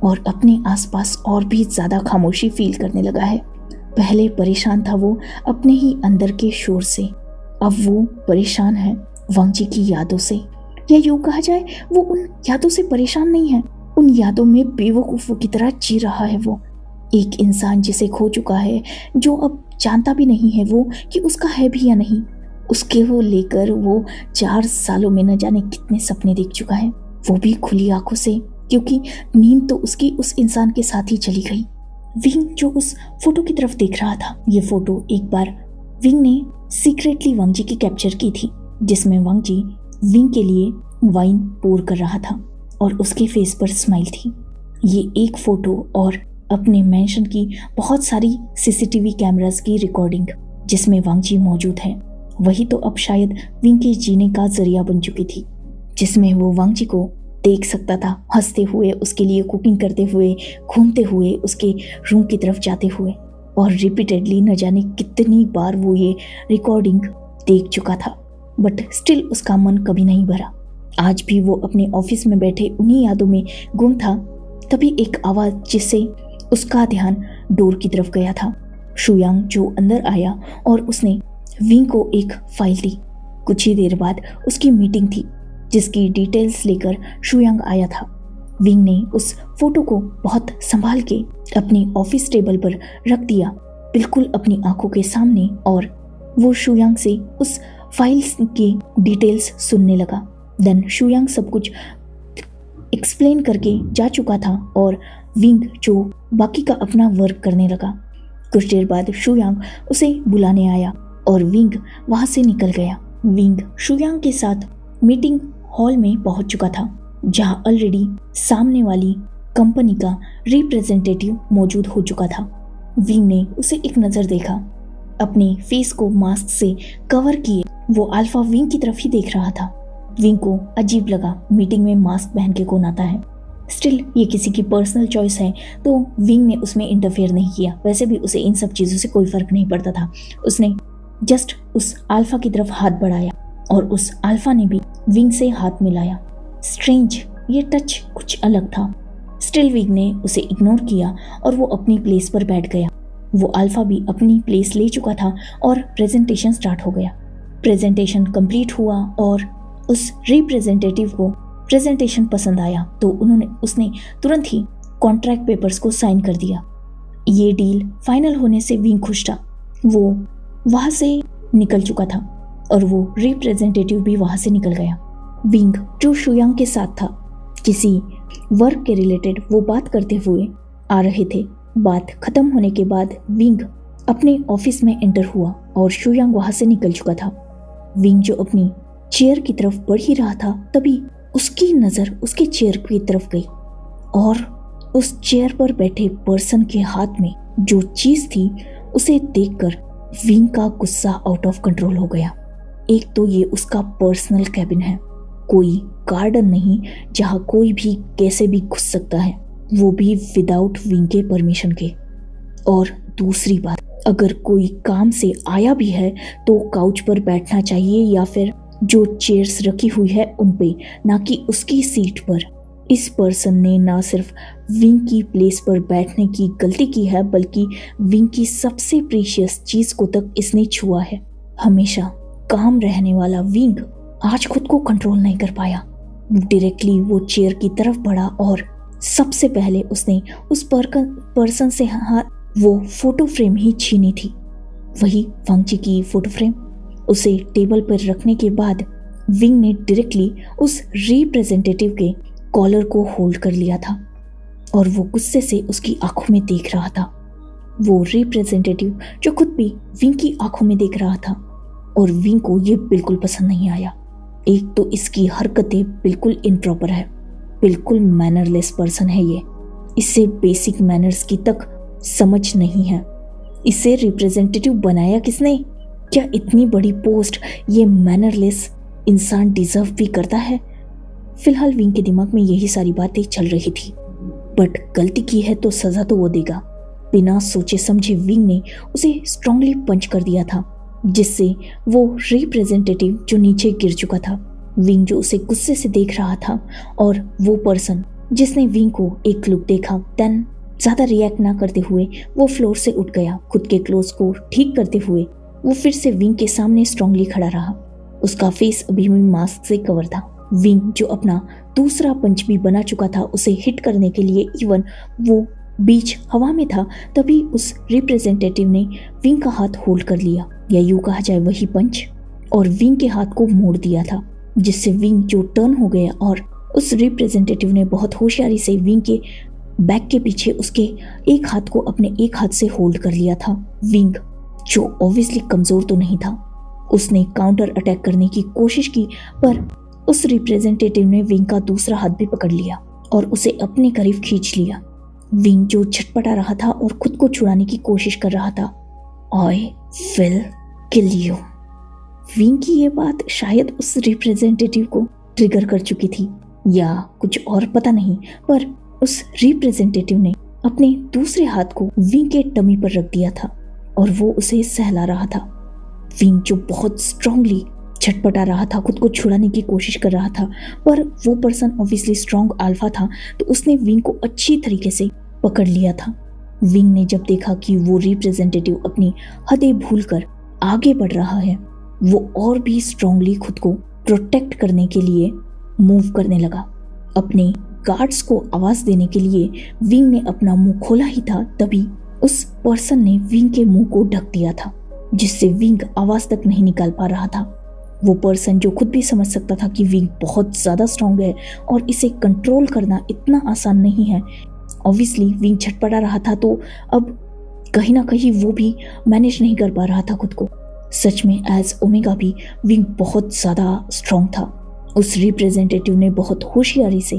और अपने आसपास और भी ज्यादा खामोशी फील करने लगा है। पहले परेशान था वो अपने ही अंदर के शोर से, अब वो परेशान है वांगजी की यादों से, या यूं कहा जाए वो उन यादों से परेशान नहीं है, उन यादों में बेवकूफों की तरह जी रहा है। वो एक इंसान जिसे खो चुका है, जो अब जानता भी नहीं है वो कि उसका है भी या नहीं। उसके वो लेकर वो 4 सालों में न जाने कितने सपने देख चुका है, वो भी खुली आंखों से, क्योंकि नींद तो उसकी उस इंसान के साथ ही चली गई। विंग जो उस फोटो की तरफ देख रहा था, ये फोटो एक बार विंग ने सीक्रेटली वांगजी की कैप्चर की थी, जिसमें वांगजी विंग के लिए वाइन पोर कर रहा था और उसके फेस पर स्माइल थी। ये एक फोटो और अपने मेंशन की बहुत सारी सीसीटीवी कैमरास की रिकॉर्डिंग जिसमें वांगजी मौजूद है, वही तो अब शायद विंग के जीने का जरिया बन चुकी थी, जिसमें वो वांगजी को देख सकता था हंसते हुए, उसके लिए कुकिंग करते हुए, घूमते हुए, उसके रूम की तरफ जाते हुए, और रिपीटेडली न जाने कितनी बार वो ये रिकॉर्डिंग देख चुका था, बट स्टिल उसका मन कभी नहीं भरा। आज भी वो अपने ऑफिस में बैठे उन्हीं यादों में गुम था। तभी एक आवाज जिससे उसका ध्यान डोर की तरफ गया था। शुयांग जो अंदर आया और उसने विंग को एक फाइल दी। कुछ ही देर बाद उसकी मीटिंग थी जिसकी डिटेल्स लेकर शुयांग आया था। विंग ने उस फोटो को बहुत संभाल के अपनी ऑफिस टेबल पर रख दिया, बिल्कुल अपनी आंखों के सामने, और वो शुयांग से उस फाइल्स की डिटेल्स सुनने लगा। देन शुयांग सब कुछ एक्सप्लेन करके जा चुका था और विंग जो बाकी का अपना वर्क करने लगा। कुछ देर बाद शुयांग उसे बुलाने आया और विंग वहां से निकल गया। विंग शुयांग के साथ मीटिंग हॉल में पहुंच चुका था, जहां ऑलरेडी सामने वाली कंपनी का रिप्रेजेंटेटिव मौजूद हो चुका था। विंग ने उसे एक नजर देखा, अपने फेस को मास्क से कवर किए वो अल्फा विंग की तरफ ही देख रहा था। विंग को अजीब लगा, मीटिंग में मास्क पहन के कौन आता है। स्टिल ये किसी की पर्सनल चॉइस है, तो विंग ने उसमें इंटरफेयर नहीं किया। वैसे भी उसे इन सब चीज़ों से कोई फर्क नहीं पड़ता था। उसने जस्ट उस अल्फा की तरफ हाथ बढ़ाया और उस अल्फा ने भी विंग से हाथ मिलाया। स्ट्रेंज, ये टच कुछ अलग था। स्टिल विंग ने उसे इग्नोर किया और वो अपनी प्लेस पर बैठ गया। वो अल्फा भी अपनी प्लेस ले चुका था और प्रेजेंटेशन स्टार्ट हो गया। प्रेजेंटेशन कंप्लीट हुआ और उस रिप्रेजेंटेटिव को प्रेजेंटेशन पसंद आया, तो उसने तुरंत ही कॉन्ट्रैक्ट पेपर्स को साइन कर दिया। ये डील फाइनल होने से विंग खुश था। वो वहां से निकल चुका था और वो रिप्रेजेंटेटिव भी वहां से निकल गया। विंग जो शुयांग के साथ था, किसी वर्क के रिलेटेड वो बात करते हुए आ रहे थे। बात खत्म होने के बाद विंग अपने ऑफिस में एंटर हुआ और शुयांग वहां से निकल चुका था। विंग जो अपनी चेयर की तरफ बढ़ ही रहा था, तभी उसकी नजर उसके चेयर की तरफ गई और उस चेयर पर बैठे पर्सन के हाथ में जो चीज थी उसे देखकर विंग का गुस्सा आउट ऑफ कंट्रोल हो गया। एक तो ये उसका पर्सनल कैबिन है, कोई गार्डन नहीं जहां कोई भी कैसे भी घुस सकता है, वो भी विदाउट विंग के परमिशन के। और दूसरी बात, अगर कोई काम से आया भी है तो काउच पर बैठना चाहिए या फिर जो चेयर्स रखी हुई है उन पे, ना कि उसकी सीट पर। इस पर्सन ने ना सिर्फ विंग की प्लेस पर बैठने की गलती की है, बल्कि विंग की सबसे प्रीशियस चीज को तक इसने छुआ है। हमेशा काम रहने वाला विंग आज खुद को कंट्रोल नहीं कर पाया। डायरेक्टली वो चेयर की तरफ बढ़ा और सबसे पहले उसने उस पर्सन से वो फोटो फ्रेम ही छीनी थी, वही वांगची की फोटो फ्रेम। उसे टेबल पर रखने के बाद विंग ने डायरेक्टली उस रिप्रेजेंटेटिव के कॉलर को होल्ड कर लिया था और वो गुस्से से उसकी आंखों में देख रहा था। वो रिप्रेजेंटेटिव जो खुद भी विंग की आंखों में देख रहा था और विंग को ये बिल्कुल पसंद नहीं आया। एक तो इसकी हरकतें बिल्कुल इम्प्रॉपर है, बिल्कुल मैनरलेस पर्सन है ये। इससे बेसिक मैनर्स की तक समझ नहीं है। इसे रिप्रेजेंटेटिव बनाया किसने? क्या इतनी बड़ी पोस्ट ये मैनरलेस इंसान डिजर्व भी करता है? फिलहाल विंग के दिमाग में यही सारी बातें चल रही थी, बट गलती की है तो सजा तो वो देगा। बिना सोचे समझे विंग ने उसे स्ट्रांगली पंच कर दिया था, जिससे वो रिप्रेजेंटेटिव जो नीचे गिर चुका था, विंग जो उसे गुस्से से देख रहा था और वो पर्सन जिसने विंग को एक लुक देखा, देन ज्यादा रिएक्ट ना करते हुए वो फ्लोर से उठ गया। खुद के क्लोज को ठीक करते हुए वो फिर से विंग के सामने स्ट्रांगली खड़ा रहा। उसका फेस अभी भी मास्क से कवर था। विंग जो अपना दूसरा पंच भी बना चुका था उसे हिट करने के लिए, इवन वो बीच हवा में था, तभी उस रिप्रेजेंटेटिव ने विंग का हाथ होल्ड कर लिया, या यूं कहा जाए वही पंच, और विंग के हाथ को मोड़ दिया था, जिससे विंग जो टर्न हो गया और उस रिप्रेजेंटेटिव ने बहुत होशियारी से विंग के बैक के पीछे उसके एक हाथ को अपने एक हाथ से होल्ड कर लिया था। विंग जो ऑब्वियसली कमजोर तो नहीं था, उसने काउंटर अटैक करने की कोशिश की, पर उस रिप्रेजेंटेटिव ने विंग का दूसरा हाथ भी पकड़ लिया और उसे अपने करीब खींच लिया। विंग जो छटपटा रहा था और खुद को छुड़ाने की कोशिश कर रहा था। I will kill you. Wing की ये बात शायद उस रिप्रेजेंटेटिव को ट्रिगर कर चुकी थी या कुछ और पता नहीं, पर उस रिप्रेजेंटेटिव ने अपने दूसरे हाथ को विंग के टमी पर रख दिया था और वो उसे सहला रहा था। विंग जो बहुत स्ट्रांगली छटपटा रहा था, खुद को छुड़ाने की कोशिश कर रहा था, पर वो पर्सन ऑब्वियसली स्ट्रांग अल्फा था, तो उसने विंग को अच्छी तरीके से पकड़ लिया था। विंग ने जब देखा कि वो रिप्रेजेंटेटिव अपनी हदें भूलकर आगे बढ़ रहा है, वो और भी स्ट्रांगली खुद को प्रोटेक्ट करने के लिए मूव करने लगा। अपने गार्ड्स को आवाज देने के लिए विंग ने अपना मुंह खोला ही था, तभी उस पर्सन ने विंग के मुंह को ढक दिया था, जिससे विंग आवाज तक नहीं निकाल पा रहा था। वो पर्सन जो खुद भी समझ सकता था कि विंग बहुत ज्यादा स्ट्रांग है और इसे कंट्रोल करना इतना आसान नहीं है। ऑब्वियसली विंग छटपटा रहा था, तो अब कहीं ना कहीं वो भी मैनेज नहीं कर पा रहा था खुद को। सच में एज ओमेगा भी विंग बहुत ज्यादा स्ट्रांग था। उस रिप्रेजेंटेटिव ने बहुत होशियारी से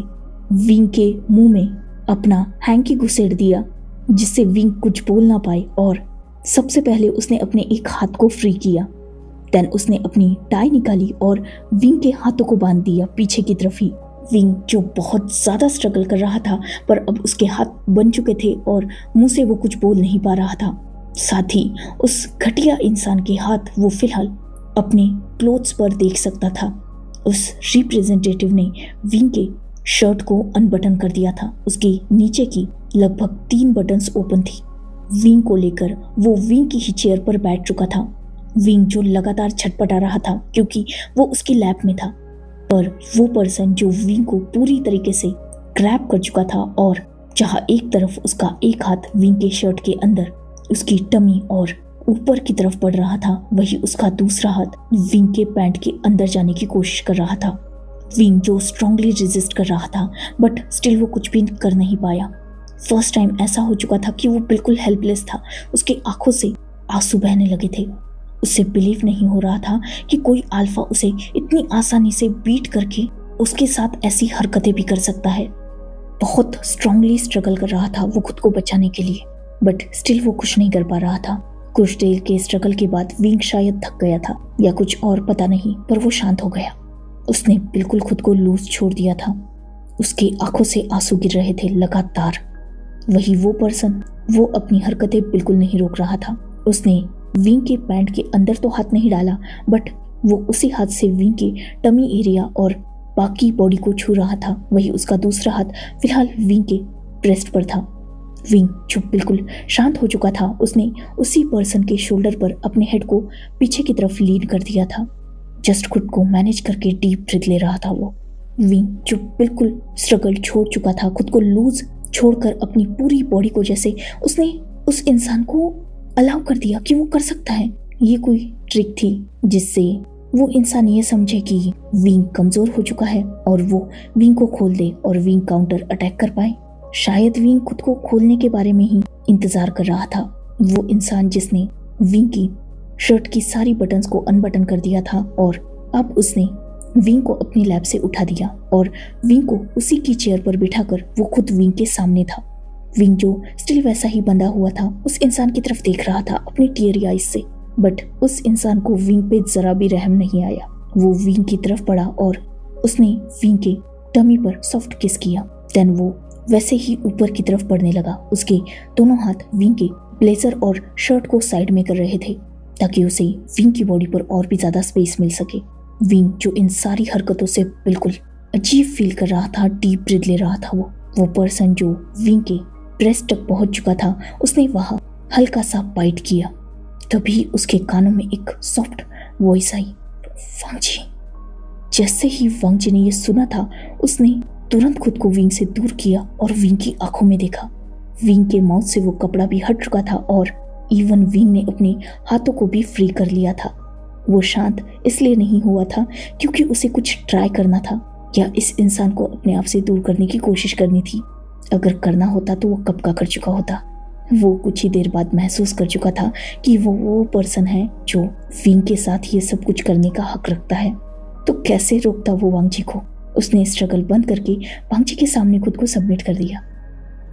विंग के मुंह में अपना हैंकी घुसेड़ दिया, जिससे विंग कुछ बोल ना पाए, और सबसे पहले उसने अपने एक हाथ को फ्री किया। देन उसने अपनी टाई निकाली और विंग के हाथों को बांध दिया पीछे की तरफ ही। विंग जो बहुत ज्यादा स्ट्रगल कर रहा था, पर अब उसके हाथ बन चुके थे और मुंह से वो कुछ बोल नहीं पा रहा था। साथ ही उस घटिया इंसान के हाथ वो फिलहाल अपने क्लोथ्स पर देख सकता था। उस रिप्रेजेंटेटिव ने विंग के शर्ट को अनबटन कर दिया था। उसके नीचे की लगभग 3 बटन्स ओपन थी। विंग को लेकर वो विंग की ही चेयर पर बैठ चुका था। विंग जो लगातार छटपटा रहा था क्योंकि वो उसकी लैप में था, पर वो पर्सन जो विंग को पूरी तरीके से ग्रैब कर चुका था, और जहां एक तरफ उसका एक हाथ विंग के शर्ट के अंदर उसकी टमी और ऊपर की तरफ पड़ रहा था, वही उसका दूसरा हाथ विंग के पैंट के अंदर जाने की कोशिश कर रहा था। विंग जो स्ट्रांगली रेजिस्ट कर रहा था, बट स्टिल वो कुछ भी कर नहीं पाया। फर्स्ट टाइम ऐसा हो चुका था कि वो बिल्कुल हेल्पलेस था। उसके आंखों से आंसू बहने लगे थे। उसे बिलीव नहीं हो रहा था कि कोई अल्फा उसे इतनी आसानी से बीट करके उसके साथ ऐसी हरकतें भी कर सकता है। बहुत स्ट्रांगली स्ट्रगल कर रहा था वो खुद को बचाने के लिए, बट स्टिल वो कुछ नहीं कर पा रहा था। कुछ देर के स्ट्रगल के बाद विंग शायद थक गया था या कुछ और पता नहीं, पर वो शांत हो गया। उसने बिल्कुल खुद को लूज छोड़ दिया था। उसकी आंखों से आंसू गिर रहे थे लगातार। वही वो पर्सन, वो अपनी हरकतें बिल्कुल नहीं रोक रहा था। उसने विंग के पैंट के अंदर तो हाथ नहीं डाला, बट वो उसी हाथ से विंग के टमी एरिया और बाकी बॉडी को छू रहा था। वही उसका दूसरा हाथ फिलहाल विंग के ब्रेस्ट पर था। विंग जो बिल्कुल शांत हो चुका था, उसने उसी पर्सन के शोल्डर पर अपने हेड को पीछे की तरफ लीन कर दिया था। जस्ट खुद को मैनेज करके डीप ब्रीथ ले रहा था वो। विंग जो बिल्कुल स्ट्रगल छोड़ चुका था, खुद को लूज छोड़कर अपनी पूरी बॉडी को, जैसे उसने उस इंसान को अलाउ कर दिया कि वो कर सकता है। ये कोई ट्रिक थी जिससे वो इंसान ये समझे कि विंग कमजोर हो चुका है और वो विंग को खोल दे और विंग काउंटर अटैक कर पाए। शायद विंग खुद को खोलने के बारे में ही इंतजार कर रहा था। वो इंसान जिसने विंग की शर्ट की सारी बटन्स को अनबटन कर दिया था और अब उसने विंग को अपनी लैब से उठा दिया और विंग को उसी की चेयर पर बिठाकर वो खुद विंग के सामने था। विंग जो स्टिल वैसा ही बंधा हुआ था, उस इंसान की तरफ देख रहा था अपनी टीयरी आइज से, बट उस इंसान को विंग पे जरा भी रहम नहीं आया। वो विंग की तरफ बढ़ा और उसने विंग के टमी पर सॉफ्ट किस किया। देन वो वैसे ही ऊपर की तरफ बढ़ने लगा। उसके दोनों हाथ विंग के ब्लेजर और शर्ट को साइड में कर रहे थे ताकि उसे विंग की बॉडी पर और भी ज्यादा स्पेस मिल सके। विंग जो इन सारी हरकतों से बिल्कुल अजीब फील कर रहा था, डीप ब्रीथ ले रहा था। वो पर्सन जो विंग के ब्रेस्ट तक पहुंच चुका था, उसने वहां हल्का सा बाइट किया। तभी उसके कानों में एक सॉफ्ट वॉइस आई, वांगजी। जैसे ही वांगजी ने यह सुना था, उसने तुरंत खुद को विंग से दूर किया और विंग की आंखों में देखा। विंग के माउथ से वो कपड़ा भी हट चुका था और इवन विंग ने अपने हाथों को भी फ्री कर लिया था। वो शांत इसलिए नहीं हुआ था क्योंकि उसे कुछ ट्राई करना था या इस इंसान को अपने आप से दूर करने की कोशिश करनी थी। अगर करना होता तो वो कब का कर चुका होता। वो कुछ ही देर बाद महसूस कर चुका था कि वो पर्सन है जो विंग के साथ ये सब कुछ करने का हक रखता है। तो कैसे रोकता वो वांगजी को। उसने स्ट्रगल बंद करके वांगजी के सामने खुद को सबमिट कर दिया।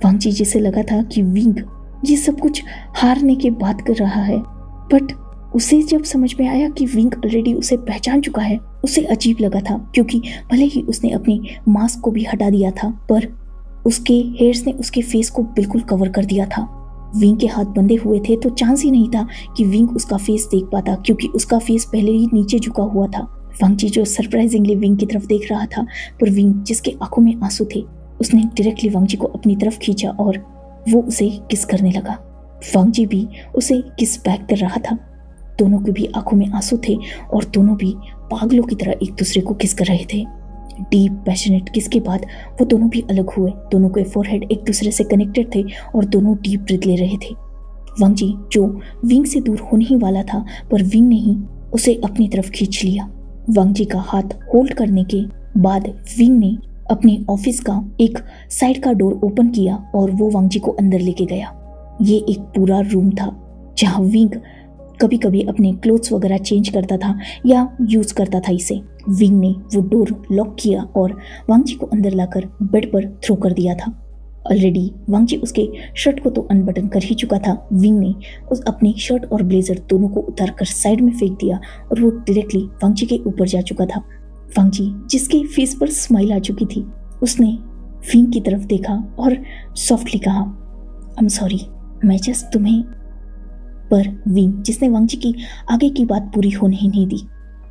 वांगजी जिसे लगा था कि विंग ये सब कुछ हारने के बाद कर रहा है, बट उसे जब समझ में आया कि विंग ऑलरेडी उसे पहचान चुका है, उसे अजीब लगा था। क्योंकि भले ही उसने अपनी मास्क को भी हटा दिया था, पर उसके हेयर्स ने उसके फेस को बिल्कुल कवर कर दिया था। विंग के हाथ बंधे हुए थे तो चांस ही नहीं था कि विंग उसका फेस देख पाता, क्योंकि उसका फेस पहले ही नीचे झुका हुआ था। वांगजी जो सरप्राइजिंगली विंग की तरफ देख रहा था, पर विंग जिसके आंखों में आंसू थे, उसने डायरेक्टली वांगजी को अपनी तरफ खींचा और वो उसे किस करने लगा। वांगजी भी उसे किस बैक कर रहा था। दोनों की भी आंखों में आंसू थे और दोनों भी पागलों की तरह एक दूसरे को किस कर रहे थे। डीप पैशनेट किस के बाद वो दोनों भी अलग हुए। दोनों के फोरहेड एक दूसरे से कनेक्टेड थे और दोनों डीप ब्रीथ ले रहे थे। वांगजी जो विंग से दूर होने ही वाला था, पर विंग ने ही उसे अपनी तरफ खींच लिया। वांगजी का हाथ होल्ड करने के बाद विंग ने अपने ऑफिस का एक साइड का डोर ओपन किया और वो वांगजी को अंदर लेके गया। ये एक पूरा रूम था जहाँ विंग कभी कभी अपने क्लोथ्स वगैरह चेंज करता था या यूज करता था इसे। विंग ने वो डोर लॉक किया और वांगजी को अंदर लाकर बेड पर थ्रो कर दिया था। ऑलरेडी वांगजी उसके शर्ट को तो अनबटन कर ही चुका था। विंग ने उस अपनी शर्ट और ब्लेजर दोनों को उतार कर साइड में फेंक दिया और वो डायरेक्टली वांगजी के ऊपर जा चुका था। वांगजी जिसके फेस पर स्माइल आ चुकी थी, उसने विंग की तरफ देखा और सॉफ्टली कहा, आई एम सॉरी, मैं जस्ट तुम्हें। पर विंग जिसने वांगजी की आगे की बात पूरी होने ही नहीं दी,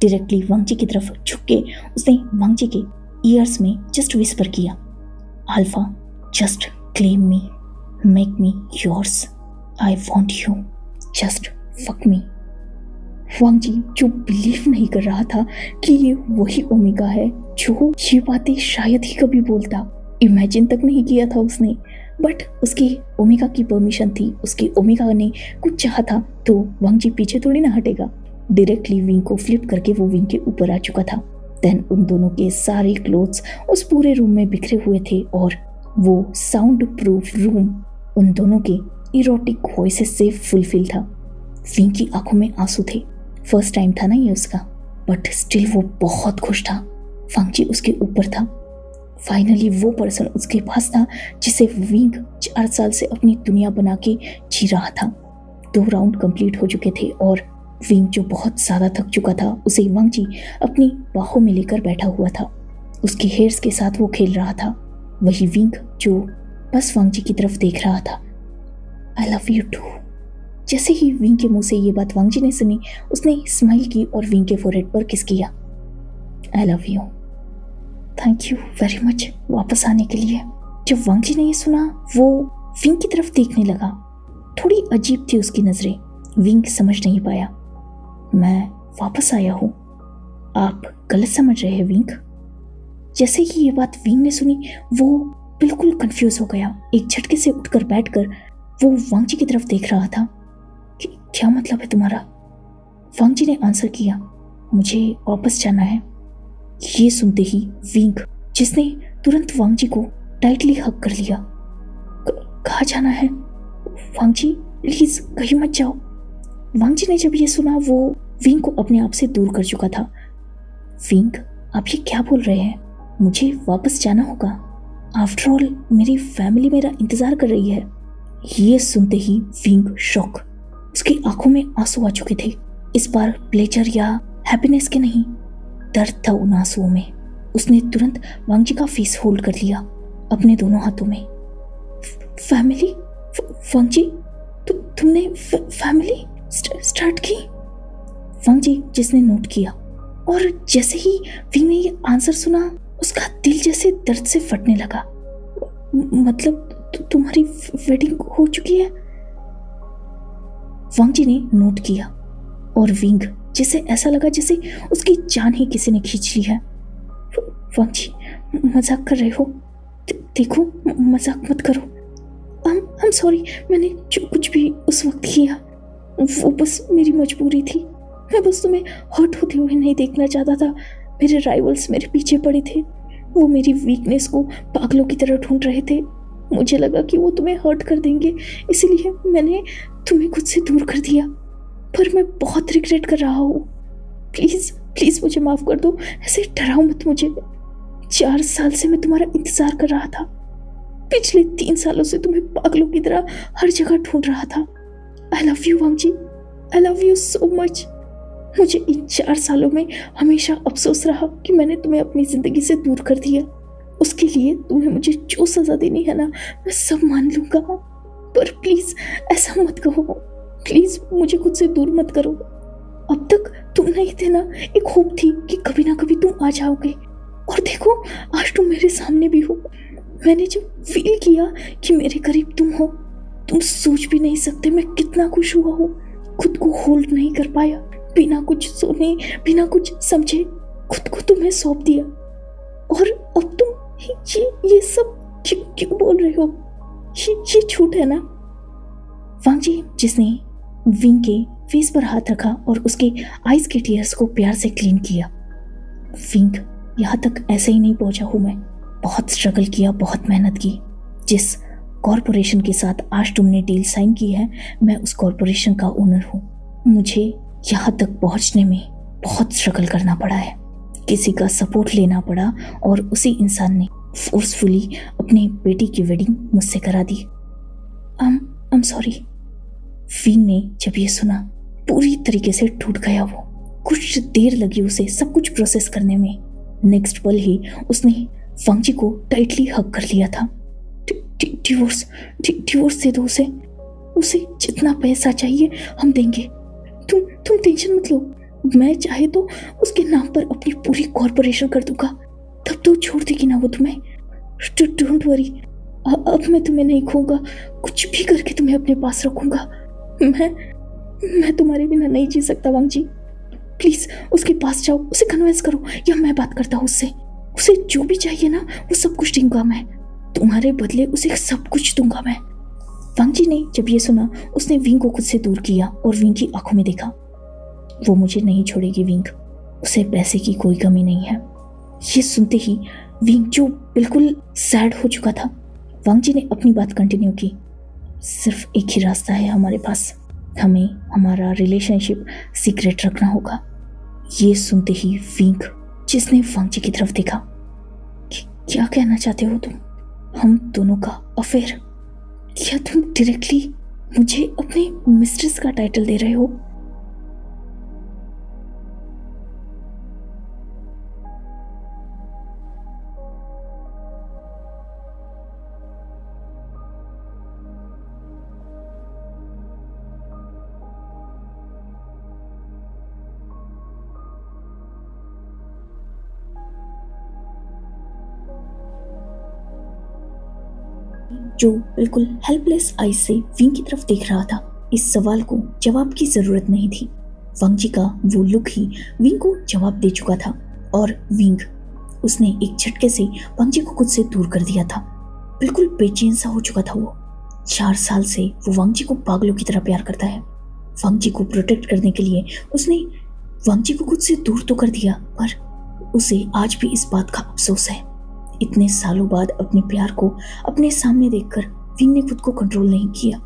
डायरेक्टली वांगजी की तरफ झुक के उसने वांगजी के ईयर्स में जस्ट विस्पर किया, alpha, just claim me, make me yours, I want you, just fuck me. Wangji जो बिलीव नहीं कर रहा था कि ये वही ओमेगा है जो ये बातें शायद ही कभी बोलता, इमेजिन तक नहीं किया था उसने। बट उसकी ओमेगा की परमिशन थी, उसकी ओमेगा ने कुछ चाहा था तो वांगजी पीछे थोड़ी ना हटेगा। डायरेक्टली विंग को फ्लिप करके वो विंग के ऊपर आ चुका था। देन उन दोनों के सारे क्लोथ्स उस पूरे रूम में बिखरे हुए थे और वो साउंड प्रूफ रूम उन दोनों के इरोटिक वॉइसेस से फुलफिल था। विंग की आंखों में आंसू थे। फर्स्ट टाइम था ना ये उसका, बट स्टिल वो बहुत खुश था। वांगजी उसके ऊपर था। फाइनली वो पर्सन उसके पास था जिसे विंग 4 साल से अपनी दुनिया बना के जी रहा था। 2 राउंड कंप्लीट हो चुके थे और विंग जो बहुत ज़्यादा थक चुका था उसे वांगजी अपनी बाहों में लेकर बैठा हुआ था। उसके हेयर्स के साथ वो खेल रहा था। वही विंग जो बस वांगजी की तरफ देख रहा था। I love you too. जैसे ही विंग के मुंह से ये बात वांगजी ने सुनी, उसने स्माइल की और विंग के फोरहेड पर किस किया। आई love you, thank you very much वापस आने के लिए। जब वांगजी ने ये सुना वो विंग की तरफ देखने लगा। थोड़ी अजीब थी उसकी नजरें। विंग समझ नहीं पाया। मैं वापस आया हूँ, आप गलत समझ रहे हैं विंग। जैसे ही ये बात विंग ने सुनी वो बिल्कुल कंफ्यूज हो गया। एक झटके से उठकर बैठकर वो वांगजी की तरफ देख रहा था। क्या मतलब है तुम्हारा? वांगजी ने आंसर किया, मुझे वापस जाना है। ये सुनते ही विंग, जिसने तुरंत वांगजी को टाइटली हग कर लिया। कहाँ जाना है वांगजी? प्लीज कहीं मत जाओ। वांगजी ने जब ये सुना वो विंग को अपने आप से दूर कर चुका था। विंग, आप ये क्या बोल रहे हैं? मुझे वापस जाना होगा। आफ्टर ऑल मेरी फैमिली मेरा इंतजार कर रही है। ये सुनते ही विंग शॉक। उसकी आंखों में आंसू आ चुके थे। इस बार प्लेजर या हैप्पीनेस के नहीं, दर्द था उन आंसुओं में। उसने तुरंत वांगजी का फेस होल्ड कर लिया अपने दोनों हाथों में। फैमिली? वांगजी, तुमने फैमिली स्टार्ट की? वांगजी जिसने नोट किया, और जैसे ही विंग ने ये आंसर सुना उसका दिल जैसे दर्द से फटने लगा। मतलब तुम्हारी वेडिंग हो चुकी है? वांगजी ने नोट किया और विंग जिसे ऐसा लगा जैसे उसकी जान ही किसी ने खींच ली है। वांगजी मजाक कर रहे हो? देखो मजाक मत करो। I'm सॉरी, मैंने जो कुछ भी उस वक्त किया वो बस मेरी मजबूरी थी। मैं बस तुम्हें हर्ट होते हुए नहीं देखना चाहता था। मेरे राइवल्स मेरे पीछे पड़े थे। वो मेरी वीकनेस को पागलों की तरह ढूंढ रहे थे। मुझे लगा कि वो तुम्हें हर्ट कर देंगे, इसीलिए मैंने तुम्हें खुद से दूर कर दिया। पर मैं बहुत रिग्रेट कर रहा हूँ। प्लीज प्लीज मुझे माफ कर दो। ऐसे डराओ मत मुझे। 4 साल से मैं तुम्हारा इंतजार कर रहा था। पिछले 3 सालों से तुम्हें पागलों की तरह हर जगह ढूंढ रहा था। I love you Wangji, I love you so much. मुझे इन 4 सालों में हमेशा अफसोस रहा कि मैंने तुम्हें अपनी जिंदगी से दूर कर दिया। उसके लिए तुम्हें मुझे जो सजा देनी है ना, मैं सब मान लूंगा। पर प्लीज ऐसा मत कहो। प्लीज मुझे खुद से दूर मत करो। अब तक तुम नहीं थे ना, एक होप थी कि कभी ना कभी तुम आ जाओगे। और देखो आज तुम मेरे सामने भी हो। मैंने जब फील किया कि मेरे करीब तुम हो, तुम सोच भी नहीं सकते मैं कितना खुश हुआ हूँ। खुद को होल्ड नहीं कर पाया। बिना कुछ सुने, बिना कुछ समझे खुद को तुम्हें सौंप दिया। और अब तुम ये सब क्यों बोल रहे हो? ये झूठ है ना? वांगजी जिसने विंग के फेस पर हाथ रखा और उसके आईज के टीयर्स को प्यार से क्लीन किया। विंग, यहाँ तक ऐसे ही नहीं पहुंचा हूं मैं। बहुत स्ट्रगल किया, बहुत मेहनत की। जिस कॉरपोरेशन के साथ आज तुमने डील साइन की है, मैं उस कॉरपोरेशन का ओनर हूँ। मुझे यहाँ तक पहुँचने में बहुत स्ट्रगल करना पड़ा है। किसी का सपोर्ट लेना पड़ा और उसी इंसान ने फोर्सफुली अपनी बेटी की वेडिंग मुझसे करा दी। I'm sorry। विंग ने जब ये सुना पूरी तरीके से टूट गया। वो कुछ देर लगी उसे सब कुछ प्रोसेस करने में। नेक्स्ट पल ही उसने वांगजी को टाइटली हग कर लिया था। डिवोर्स दे दो उसे जितना पैसा चाहिए हम देंगे। तुम टेंशन मत लो। मैं चाहे तो उसके नाम पर अपनी पूरी कॉर्पोरेशन कर दूंगा, तब तो छोड़ देगी ना वो तुम्हें। डोंट वरी, अब मैं तुम्हें नहीं खोऊंगा। कुछ भी करके तुम्हें अपने पास रखूंगा। मैं तुम्हारे बिना नहीं जी सकता वांगजी। प्लीज उसके पास जाओ, उसे कन्विंस करो, या मैं बात करता हूँ उससे। उसे जो भी चाहिए ना वो सब कुछ दूंगा मैं। तुम्हारे बदले उसे सब कुछ दूंगा मैं। वांगजी ने जब ये सुना उसने विंग को खुद से दूर किया और विंग की आंखों में देखा। वो मुझे नहीं छोड़ेगी विंग, उसे पैसे की कोई कमी नहीं है। ये सुनते ही विंग जो बिल्कुल सैड हो चुका था, वांगजी ने अपनी बात कंटिन्यू की। सिर्फ एक ही रास्ता है हमारे पास, हमें हमारा रिलेशनशिप सीक्रेट रखना होगा। ये सुनते ही विंग जिसने वांगजी की तरफ देखा, क्या कहना चाहते हो तुम? हम दोनों का अफेयर? क्या तुम डायरेक्टली मुझे अपनी मिस्ट्रेस का टाइटल दे रहे हो? जो बिल्कुल हेल्पलेस आई से विंग की तरफ देख रहा था। इस सवाल को जवाब की जरूरत नहीं थी। वांग जी का वो लुक ही विंग को जवाब दे चुका था और विंग, उसने एक झटके से वांग जी को खुद से दूर कर दिया था। बिल्कुल बेचैन सा हो चुका था वो। 4 साल से वो वांग जी को पागलों की तरह प्यार करता है। वांग जी को प्रोटेक्ट करने के लिए उसने वांग जी को खुद से दूर तो कर दिया, पर उसे आज भी इस बात का अफसोस है। इतने सालों बाद अपने प्यार को अपने सामने देखकर विंग ने खुद को कंट्रोल नहीं किया।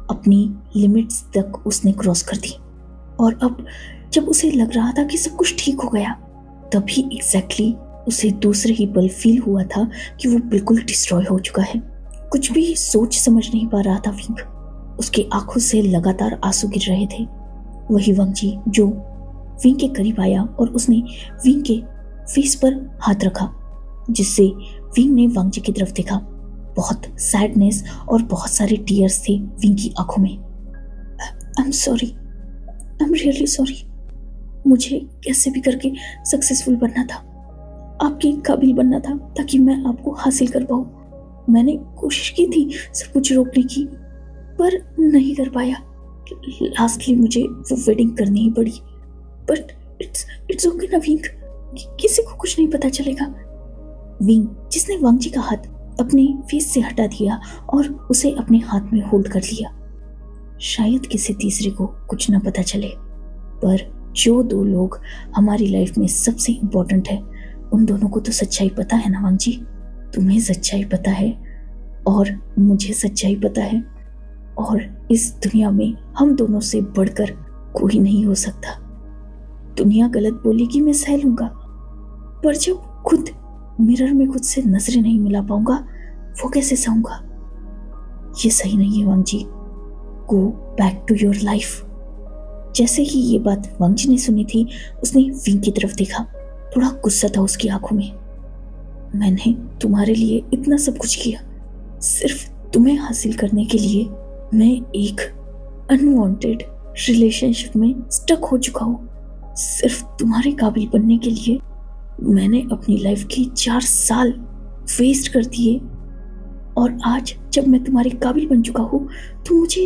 अपनी लिमिट्स तक उसने क्रॉस कर दी और अब जब उसे लग रहा था कि सब कुछ ठीक हो गया, तभी एग्जैक्टली उसे दूसरे ही पल फील हुआ था कि वो बिल्कुल डिस्ट्रॉय हो चुका है। कुछ भी सोच समझ नहीं पा रहा था विंग। उसकी आंखों से लगातार आंसू गिर रहे थे। वही वांग जी जो विंग के करीब आया और उसने विंग के फेस पर हाथ रखा, जिससे विंग ने वांग जी की तरफ देखा। बहुत सैडनेस और बहुत सारे टीयर्स थे विंग की आंखों में। I am sorry, I am really sorry. मुझे कैसे भी करके सक्सेसफुल बनना था, आपके काबिल बनना था ताकि मैं आपको हासिल कर पाऊँ। मैंने कोशिश की थी सब कुछ रोकने की, पर नहीं कर पाया। लास्टली मुझे वो वेडिंग करनी ही पड़ी। बट इट्स ओके ना विंग, किसी को कुछ नहीं पता चलेगा। विंग, जिसने वांग जी का हाथ अपने फेस से हटा दिया और उसे अपने हाथ में होल्ड कर लिया। शायद किसी तीसरे को कुछ ना पता चले, पर जो 2 लोग हमारी लाइफ में सबसे इम्पोर्टेंट है, उन दोनों को तो सच्चाई पता है ना वांग जी। तुम्हें सच्चाई पता है और मुझे सच्चाई पता है, और इस दुनिया में हम दोनों से बढ़कर कोई नहीं हो सकता। दुनिया गलत बोलेगी, मैं सह लूंगा, पर जब खुद मिरर में खुद से नजरें नहीं मिला पाऊंगा, वो कैसे सहूंगा? ये सही नहीं है Wang ji. Go back to your life. जैसे ही ये बात वांग जी ने सुनी थी, उसने विंग की तरफ देखा। थोड़ा गुस्सा था उसकी आंखों में। मैंने तुम्हारे लिए इतना सब कुछ किया, सिर्फ तुम्हें हासिल करने के लिए। मैं एक अनवांटेड रिलेशनशिप में स्टक हो चुका हूँ। सिर्फ तुम्हारे काबिल बनने के लिए मैंने अपनी लाइफ के 4 साल वेस्ट कर दिए, और आज जब मैं तुम्हारे काबिल बन चुका हूँ तो मुझे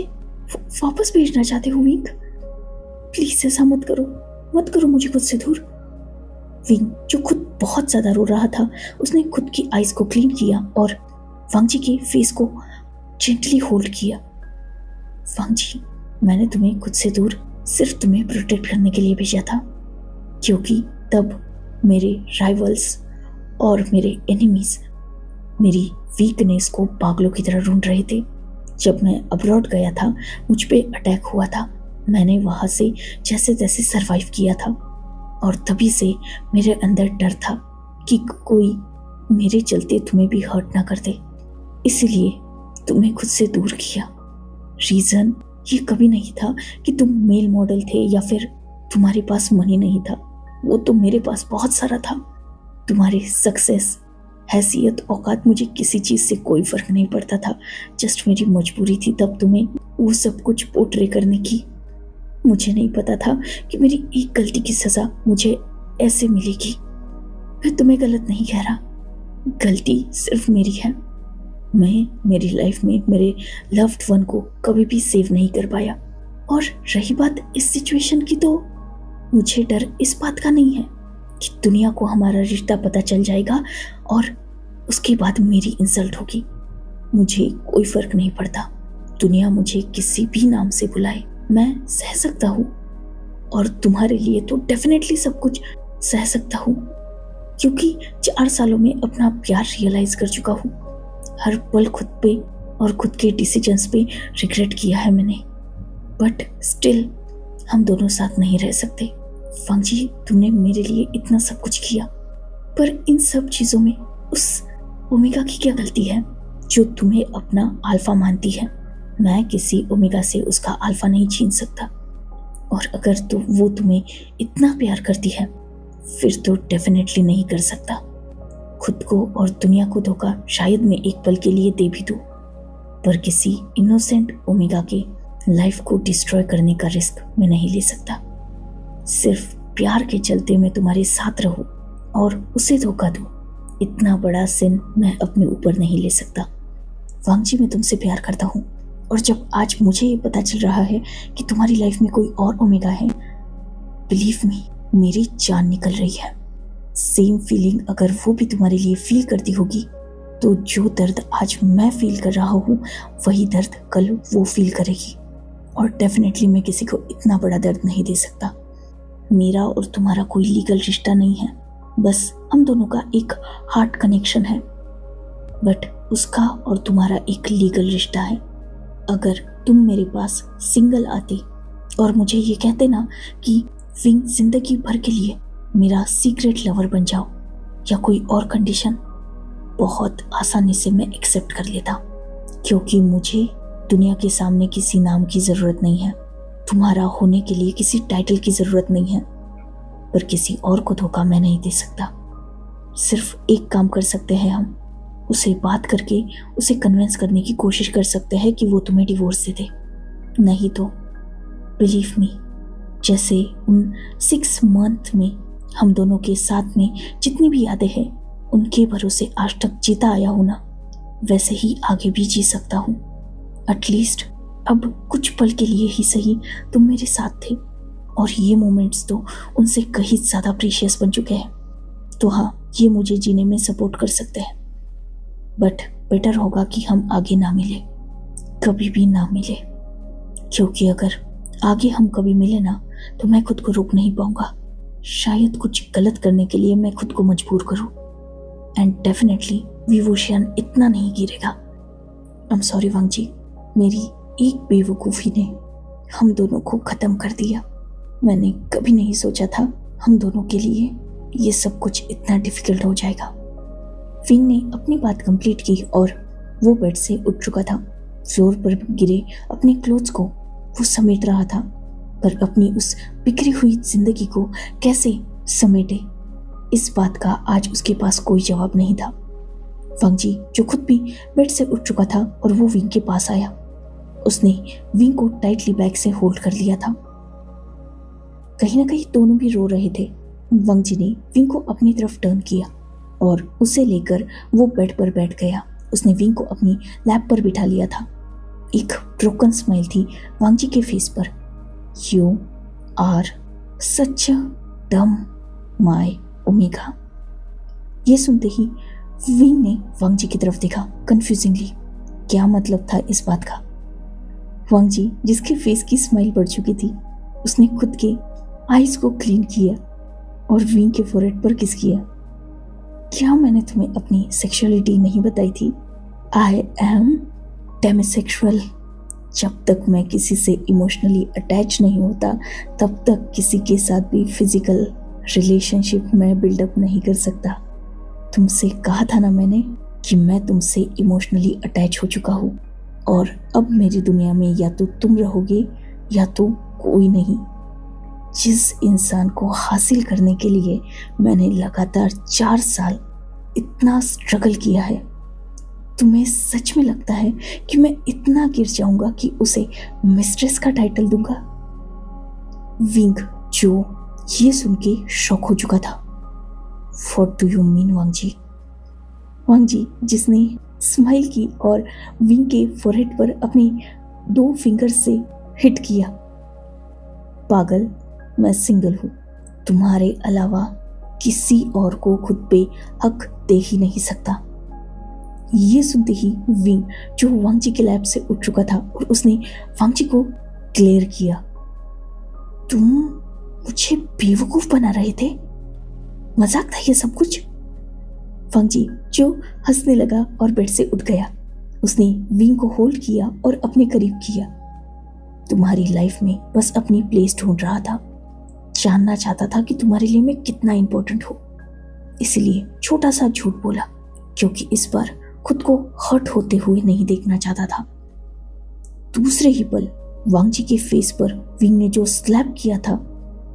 वापस भेजना चाहते हो विंग? प्लीज ऐसा मत करो मुझे खुद से दूर। विंग, जो खुद बहुत ज्यादा रो रहा था, उसने खुद की आईज को क्लीन किया और वांग जी के फेस को जेंटली होल्ड किया। वांग जी, मैंने तुम्हें खुद से दूर सिर्फ तुम्हें प्रोटेक्ट करने के लिए भेजा था, क्योंकि तब मेरे राइवल्स और मेरे एनिमीज मेरी वीकनेस को पागलों की तरह ढूंढ रहे थे। जब मैं अब्रॉड गया था, मुझ पे अटैक हुआ था। मैंने वहां से जैसे तैसे सरवाइव किया था, और तभी से मेरे अंदर डर था कि कोई मेरे चलते तुम्हें भी हर्ट ना कर दे, इसीलिए तुम्हें खुद से दूर किया। रीजन ये कभी नहीं था कि तुम मेल मॉडल थे या फिर तुम्हारे पास मनी नहीं था। वो तो मेरे पास बहुत सारा था। तुम्हारी सक्सेस, हैसियत, औकात, मुझे किसी चीज से कोई फर्क नहीं पड़ता था। जस्ट मेरी मजबूरी थी तब तुम्हें वो सब कुछ पोर्ट्रे करने की। मुझे नहीं पता था कि मेरी एक गलती की सजा मुझे ऐसे मिलेगी। मैं तुम्हें गलत नहीं कह रहा, गलती सिर्फ मेरी है। मैं मेरी लाइफ में मेरे लव्ड वन को कभी भी सेव नहीं कर पाया। और रही बात इस सिचुएशन की, तो मुझे डर इस बात का नहीं है कि दुनिया को हमारा रिश्ता पता चल जाएगा और उसके बाद मेरी इंसल्ट होगी। मुझे कोई फर्क नहीं पड़ता, दुनिया मुझे किसी भी नाम से बुलाए, मैं सह सकता हूँ। और तुम्हारे लिए तो डेफिनेटली सब कुछ सह सकता हूँ, क्योंकि 4 सालों में अपना प्यार रियलाइज कर चुका हूँ। हर पल खुद पे और खुद के डिसीजंस पे रिग्रेट किया है मैंने, बट स्टिल हम दोनों साथ नहीं रह सकते। वांग जी, तुमने मेरे लिए इतना सब कुछ किया, पर इन सब चीजों में उस ओमेगा की क्या गलती है जो तुम्हें अपना अल्फा मानती है? मैं किसी ओमेगा से उसका अल्फा नहीं छीन सकता। और अगर वो तुम्हें इतना प्यार करती है फिर तो डेफिनेटली नहीं कर सकता। खुद को और दुनिया को धोखा शायद मैं एक पल के लिए दे भी दूं, पर किसी इनोसेंट ओमेगा के लाइफ को डिस्ट्रॉय करने का रिस्क मैं नहीं ले सकता। सिर्फ प्यार के चलते मैं तुम्हारे साथ रहूं और उसे धोखा दूं, इतना बड़ा सिन मैं अपने ऊपर नहीं ले सकता। वांगजी, मैं तुमसे प्यार करता हूँ, और जब आज मुझे ये पता चल रहा है कि तुम्हारी लाइफ में कोई और ओमेगा है, बिलीव मी, मेरी जान निकल रही है। सेम फीलिंग अगर वो भी तुम्हारे लिए फील करती होगी तो जो दर्द आज मैं फील कर रहा हूँ वही दर्द कल वो फील करेगी। और डेफिनेटली मैं किसी को इतना बड़ा दर्द नहीं दे सकता। मेरा और तुम्हारा कोई लीगल रिश्ता नहीं है, बस हम दोनों का एक हार्ट कनेक्शन है। बट उसका और तुम्हारा एक लीगल रिश्ता है। अगर तुम मेरे पास सिंगल आते और मुझे ये कहते ना कि विंग जिंदगी भर के लिए मेरा सीक्रेट लवर बन जाओ या कोई और कंडीशन, बहुत आसानी से मैं एक्सेप्ट कर लेता, क्योंकि मुझे दुनिया के सामने किसी नाम की ज़रूरत नहीं है, तुम्हारा होने के लिए किसी टाइटल की ज़रूरत नहीं है। पर किसी और को धोखा मैं नहीं दे सकता। सिर्फ एक काम कर सकते हैं हम, उसे बात करके उसे कन्विंस करने की कोशिश कर सकते हैं कि वो तुम्हें डिवोर्स दे दे। नहीं तो बिलीव मी, जैसे उन 6 मंथ में हम दोनों के साथ में जितनी भी यादें हैं उनके भरोसे आज तक जीता आया हूं ना, वैसे ही आगे भी जी सकता हूँ। एटलीस्ट अब कुछ पल के लिए ही सही तुम मेरे साथ थे, और ये मोमेंट्स तो उनसे कहीं ज़्यादा प्रीशियस बन चुके हैं। तो हाँ, ये मुझे जीने में सपोर्ट कर सकते हैं, बट बेटर होगा कि हम आगे ना मिले, कभी भी ना मिले, क्योंकि अगर आगे हम कभी मिले ना तो मैं खुद को रोक नहीं पाऊंगा। शायद कुछ गलत करने के लिए मैं खुद को मजबूर करूं, एंड डेफिनेटली विभूषण इतना नहीं गिरेगा। आई एम सॉरी वांगजी, मेरी एक बेवकूफ़ी ने हम दोनों को ख़त्म कर दिया। मैंने कभी नहीं सोचा था हम दोनों के लिए ये सब कुछ इतना डिफ़िकल्ट हो जाएगा। विंग ने अपनी बात कंप्लीट की और वो बेड से उठ चुका था। फ्लोर पर गिरे अपने क्लोथ्स को वो समेट रहा था, पर अपनी उस बिखरी हुई जिंदगी को कैसे समेटे, इस बात का आज उसके पास कोई जवाब नहीं था। वांगजी, जो खुद भी बेड से उठ चुका था और वो विंग के पास आया, उसने विंग को टाइटली बैक से होल्ड कर लिया था। कहीं ना कहीं दोनों भी रो रहे थे। वांगजी ने विंग को अपनी तरफ टर्न किया और उसे लेकर वो बेड पर बैठ गया। उसने विंग को अपनी लैप पर बिठा लिया था। एक ब्रोकन स्माइल थी वांगजी के फेस पर। यू आर सच अ डम माय ओमेगा। ये सुनते ही विंग ने वांगजी की तरफ देखा कंफ्यूजिंगली। क्या मतलब था इस बात का? वांगजी, जिसके फेस की स्माइल बढ़ चुकी थी, उसने खुद के आईज को क्लीन किया और विंग के फोरहेड पर किस किया। क्या मैंने तुम्हें अपनी सेक्सुअलिटी नहीं बताई थी? I am demisexual. जब तक मैं किसी से इमोशनली अटैच नहीं होता तब तक किसी के साथ भी फिजिकल रिलेशनशिप में बिल्डअप नहीं कर सकता। तुमसे कहा था ना मैंने कि मैं तुमसे इमोशनली अटैच हो चुका हूँ, और अब मेरी दुनिया में या तो तुम रहोगे या तो कोई नहीं। जिस इंसान को हासिल करने के लिए मैंने लगातार 4 साल इतना स्ट्रगल किया है, तुम्हें सच में लगता है कि मैं इतना गिर जाऊंगा कि उसे मिस्ट्रेस का टाइटल दूंगा? विंग, जो ये सुन के शॉक हो चुका था। What do you mean Wangji? Wangji, जिसने स्माइल की और विंग के फोरहेड पर अपनी 2 फिंगर से हिट किया। पागल, मैं सिंगल हूँ, तुम्हारे अलावा किसी और को खुद पे हक दे ही नहीं सकता। ये सुनते ही विंग, जो वांगजी के लैब से उठ चुका था, और उसने वांगजी को क्लियर किया। तुम मुझे बेवकूफ बना रहे थे? मजाक था ये सब कुछ? वांगजी, जो हंसने लगा और बेड से उठ गया, उसने विंग को होल्ड किया और अपने करीब किया। तुम्हारी लाइफ में बस अपनी प्लेस ढूंढ रहा था, जानना चाहता था कि तुम्हारे लिए मैं कितना इंपॉर्टेंट हूँ, इसलिए छोटा सा झूठ बोला क्योंकि इस बार खुद को हर्ट होते हुए नहीं देखना चाहता था। दूसरे ही पल वांग जी के फेस पर विंग ने जो स्लैप किया था,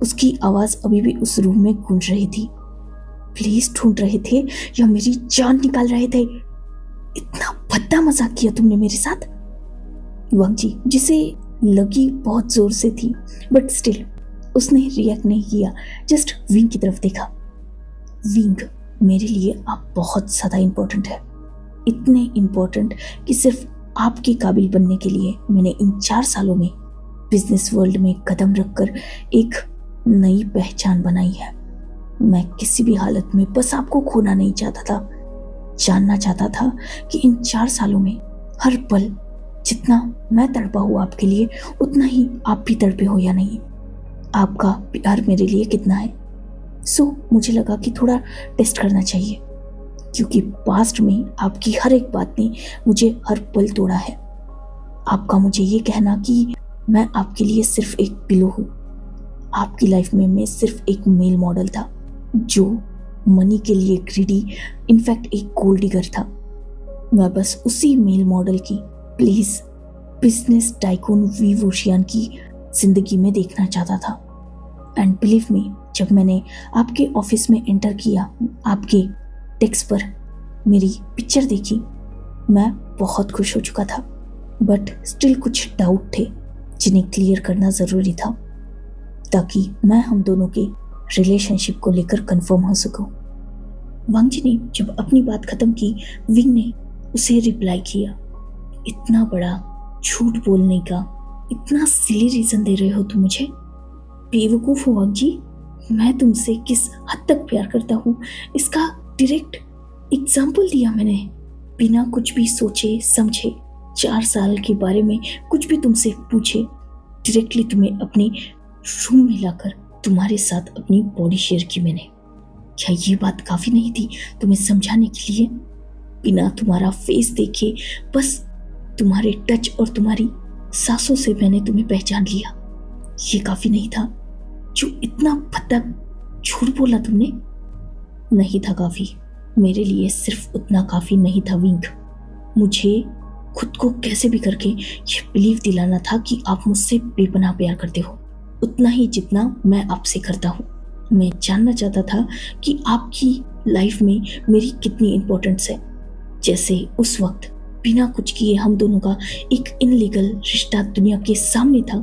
उसकी आवाज अभी भी उस रूम में गूंज रही थी। पुलिस ढूंढ रहे थे या मेरी जान निकाल रहे थे? इतना भद्दा मजाक किया तुमने मेरे साथ। वांग जी, जिसे लगी बहुत जोर से थी, बट स्टिल उसने रिएक्ट नहीं किया, जस्ट विंग की तरफ देखा। विंग, मेरे लिए आप बहुत ज्यादा इंपॉर्टेंट है, इतने इंपॉर्टेंट कि सिर्फ आपके काबिल बनने के लिए मैंने इन 4 सालों में बिजनेस वर्ल्ड में कदम रखकर एक नई पहचान बनाई है। मैं किसी भी हालत में बस आपको खोना नहीं चाहता था, जानना चाहता था कि इन 4 सालों में हर पल जितना मैं तड़पा हूँ आपके लिए, उतना ही आप भी तड़पे हो या नहीं। आपका प्यार मेरे लिए कितना है। मुझे लगा कि थोड़ा टेस्ट करना चाहिए, क्योंकि पास्ट में आपकी हर एक बात ने मुझे हर पल तोड़ा है। आपका मुझे ये कहना कि मैं आपके लिए सिर्फ एक पिलो हूँ, आपकी लाइफ में मैं सिर्फ एक मेल मॉडल था जो मनी के लिए ग्रीडी, इनफैक्ट एक गोल्ड डिगर था। मैं बस उसी मेल मॉडल की प्लीज बिजनेस टाइकून वी वुशियान की जिंदगी में देखना चाहता था। एंड बिलीव मी, जब मैंने आपके ऑफिस में एंटर किया, आपके डेस्क पर मेरी पिक्चर देखी, मैं बहुत खुश हो चुका था। बट स्टिल कुछ डाउट थे जिन्हें क्लियर करना ज़रूरी था, ताकि मैं हम दोनों के रिलेशनशिप को लेकर कंफर्म हो सकूं। वांग जी ने जब अपनी बात खत्म की, विंग ने उसे रिप्लाई किया, इतना बड़ा झूठ बोलने का इतना सिली रीजन दे रहे हो तुम मुझे? बेवकूफ हो वांग जी, मैं तुमसे किस हद तक प्यार करता हूँ इसका डायरेक्ट एग्जाम्पल दिया मैंने, बिना कुछ भी सोचे समझे। 4 साल के बारे में कुछ भी तुमसे पूछे, डायरेक्टली तुम्हें अपने रूम में लाकर तुम्हारे साथ अपनी बॉडी शेयर की मैंने। क्या ये बात काफी नहीं थी तुम्हें समझाने के लिए? बिना तुम्हारा फेस देखे, बस तुम्हारे टच और तुम्हारी सांसों से मैंने तुम्हें पहचान लिया। ये काफी नहीं था जो इतना भद्दा झूठ बोला तुमने? नहीं था काफी, मेरे लिए सिर्फ उतना काफी नहीं था विंग। मुझे खुद को कैसे भी करके ये बिलीव दिलाना था कि आप मुझसे बेपनाह प्यार करते हो, उतना ही जितना मैं आपसे करता हूँ। मैं जानना चाहता था कि आपकी लाइफ में मेरी कितनी इंपॉर्टेंस है। जैसे उस वक्त बिना कुछ किए हम दोनों का एक इनलीगल रिश्ता दुनिया के सामने था,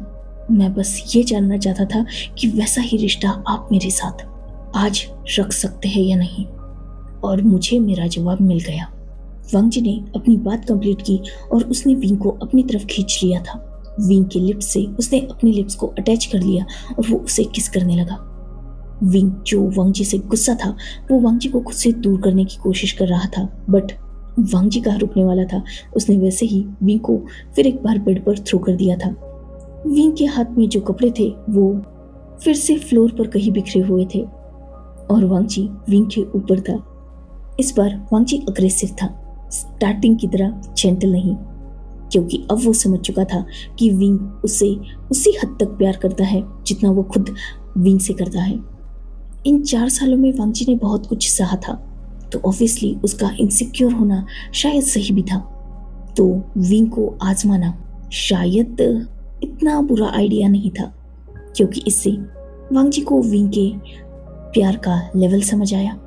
मैं बस ये जानना चाहता था कि वैसा ही रिश्ता आप मेरे साथ आज रख सकते हैं या नहीं। और मुझे मेरा जवाब मिल गया। वांग जी ने अपनी बात कंप्लीट की और उसने विंग को अपनी तरफ खींच लिया था। विंग के लिप्स से उसने अपने लिप्स को अटैच कर लिया और वो उसे किस करने लगा। विंग, जो वांग जी से गुस्सा था, वो वांग जी को खुद से दूर करने की कोशिश कर रहा था, बट वांग जी कहाँ रुकने वाला था। उसने वैसे ही विंग को फिर एक बार बेड पर थ्रो कर दिया था। विंग के हाथ में जो कपड़े थे वो फिर से फ्लोर पर कहीं बिखरे हुए थे और वांग जी विंग के ऊपर था। इस बार वांग जी अग्रेसिव था, स्टार्टिंग की तरह जेंटल नहीं, क्योंकि अब वो समझ चुका था कि विंग उसे उसी हद तक प्यार करता है जितना वो खुद विंग से करता है। इन 4 सालों में वांग जी ने बहुत कुछ सहा था, तो ऑब्वियसली उसका इनसिक्योर होना शायद सही भी था। तो विंग को आजमाना शायद इतना बुरा आइडिया नहीं था, क्योंकि इससे वांग जी को विंग के प्यार का लेवल समझ आया।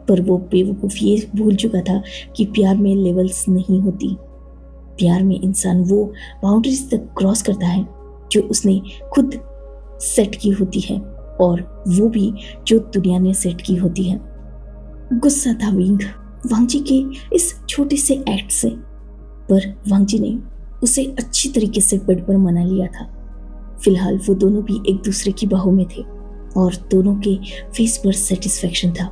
पर वो बेवकूफ ये भूल चुका था कि प्यार में लेवल्स नहीं होती। प्यार में इंसान वो बाउंड्रीज तक क्रॉस करता है जो उसने खुद सेट की होती है, और वो भी जो दुनिया ने सेट की होती है। गुस्सा था विंग वांग जी के इस छोटे से एक्ट से, पर वांग जी ने उसे अच्छी तरीके से बेड पर मना लिया था। फिलहाल वो दोनों भी एक दूसरे की बाहों में थे और दोनों के फेस पर सेटिस्फेक्शन था।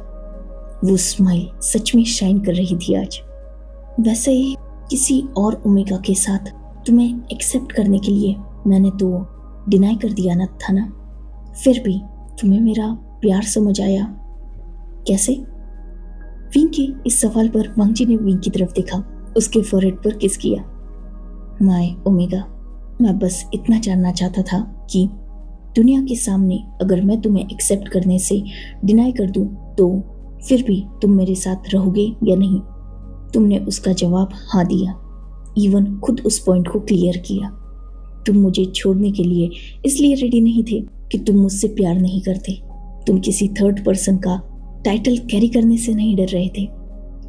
वो स्माइल सच में शाइन कर रही थी आज। वैसे ही किसी और ओमेगा के साथ तुम्हें एक्सेप्ट करने के लिए मैंने तो डिनाई कर दिया ना था ना, फिर भी तुम्हें मेरा प्यार समझ आया कैसे? विंग के इस सवाल पर वांग जी ने विंग की तरफ देखा, उसके फोरहेड पर किस किया। माय ओमेगा, मैं बस इतना जानना चाहता था कि दुनिया के सामने अगर मैं तुम्हें एक्सेप्ट करने से डिनाई कर दूं तो फिर भी तुम मेरे साथ रहोगे या नहीं? तुमने उसका जवाब हाँ दिया, इवन खुद उस पॉइंट को क्लियर किया। तुम मुझे छोड़ने के लिए इसलिए रेडी नहीं थे कि तुम मुझसे प्यार नहीं करते। तुम किसी थर्ड पर्सन का टाइटल कैरी करने से नहीं डर रहे थे,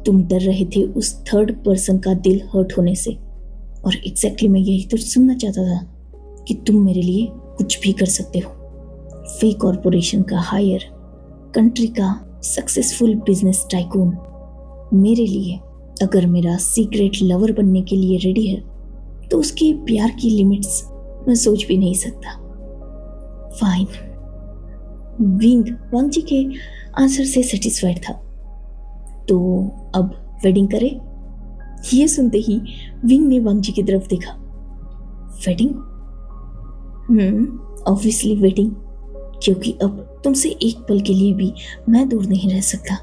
तुम डर रहे थे उस थर्ड पर्सन का दिल हर्ट होने से। और एग्जैक्टली मैं यही तो सुनना चाहता था कि तुम मेरे लिए कुछ भी कर सकते हो। फेक कॉरपोरेशन का हायर, कंट्री का सक्सेसफुल बिजनेस टाइकून मेरे लिए अगर मेरा सीक्रेट लवर बनने के लिए रेडी है तो उसके प्यार की लिमिट्स मैं सोच भी नहीं सकता। फाइन। विंग वांगजी के आंसर से सेटिस्फाइड था। तो अब वेडिंग करें? ये सुनते ही विंग ने वांगजी की तरफ देखा। वेडिंग? ऑब्वियसली वेडिंग, क्योंकि अब तुमसे एक पल के लिए भी मैं दूर नहीं रह सकता।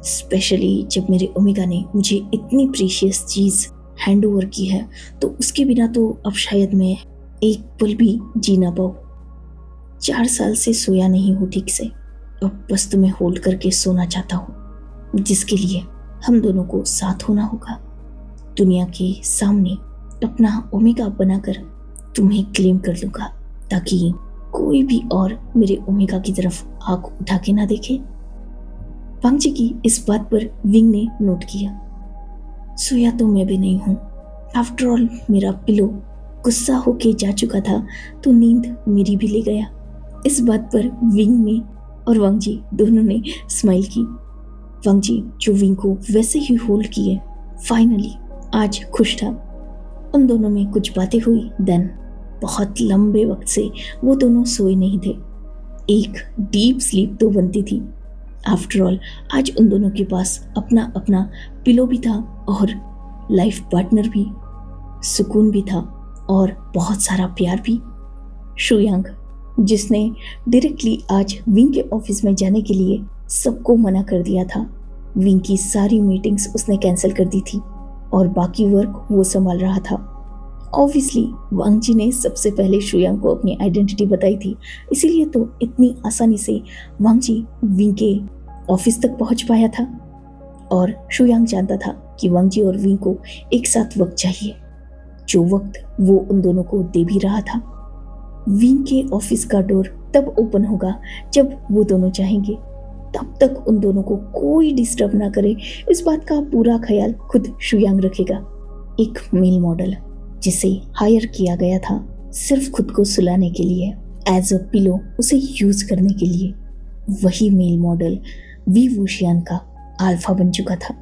स्पेशली जब मेरे ओमेगा ने मुझे इतनी प्रीशियस चीज हैंड ओवर की है, तो उसके बिना तो अब शायद मैं एक पल भी जी ना पाऊं। 4 साल से सोया नहीं हूँ ठीक से, अब बस तुम्हें होल्ड करके सोना चाहता हूँ, जिसके लिए हम दोनों को साथ होना होगा। दुनिया के सामने अपना ओमेगा बनाकर तुम्हें क्लेम कर लूंगा, ताकि कोई भी और मेरे ओमेगा की तरफ आंख उठा के ना देखे। वांगजी की इस बात पर विंग ने नोट किया। सोया तो मैं भी नहीं हूं। आफ्टर ऑल मेरा पिलो गुस्सा होके जा चुका था, तो नींद मेरी भी ले गया। इस बात पर विंग ने और वांगजी दोनों ने स्माइल की। वांगजी जो विंग को वैसे ही होल्ड किए, फाइनली आज खुश था। उन दोनों में कुछ बातें हुई। देन बहुत लंबे वक्त से वो दोनों सोए नहीं थे। एक डीप स्लीप तो बनती थी। आफ्टर ऑल आज उन दोनों के पास अपना अपना पिलो भी था और लाइफ पार्टनर भी, सुकून भी था और बहुत सारा प्यार भी। शुयांग, जिसने डायरेक्टली आज विंग के ऑफिस में जाने के लिए सबको मना कर दिया था। विंग की सारी मीटिंग्स उसने कैंसिल कर दी थी और बाकी वर्क वो संभाल रहा था। ऑब्वियसली वांगजी ने सबसे पहले शुयांग को अपनी आइडेंटिटी बताई थी, इसीलिए तो इतनी आसानी से वांगजी विंग के ऑफिस तक पहुंच पाया था। और शुयांग जानता था कि वांगजी और विंग को एक साथ वक्त चाहिए, जो वक्त वो उन दोनों को दे भी रहा था। विंग के ऑफिस का डोर तब ओपन होगा जब वो दोनों चाहेंगे। तब तक उन दोनों को कोई डिस्टर्ब ना करे, इस बात का पूरा ख्याल खुद शुयांग रखेगा। एक मेल मॉडल जिसे हायर किया गया था सिर्फ खुद को सुलाने के लिए, एज अ पिलो उसे यूज करने के लिए, वही मेल मॉडल वी वुशियान का अल्फा बन चुका था।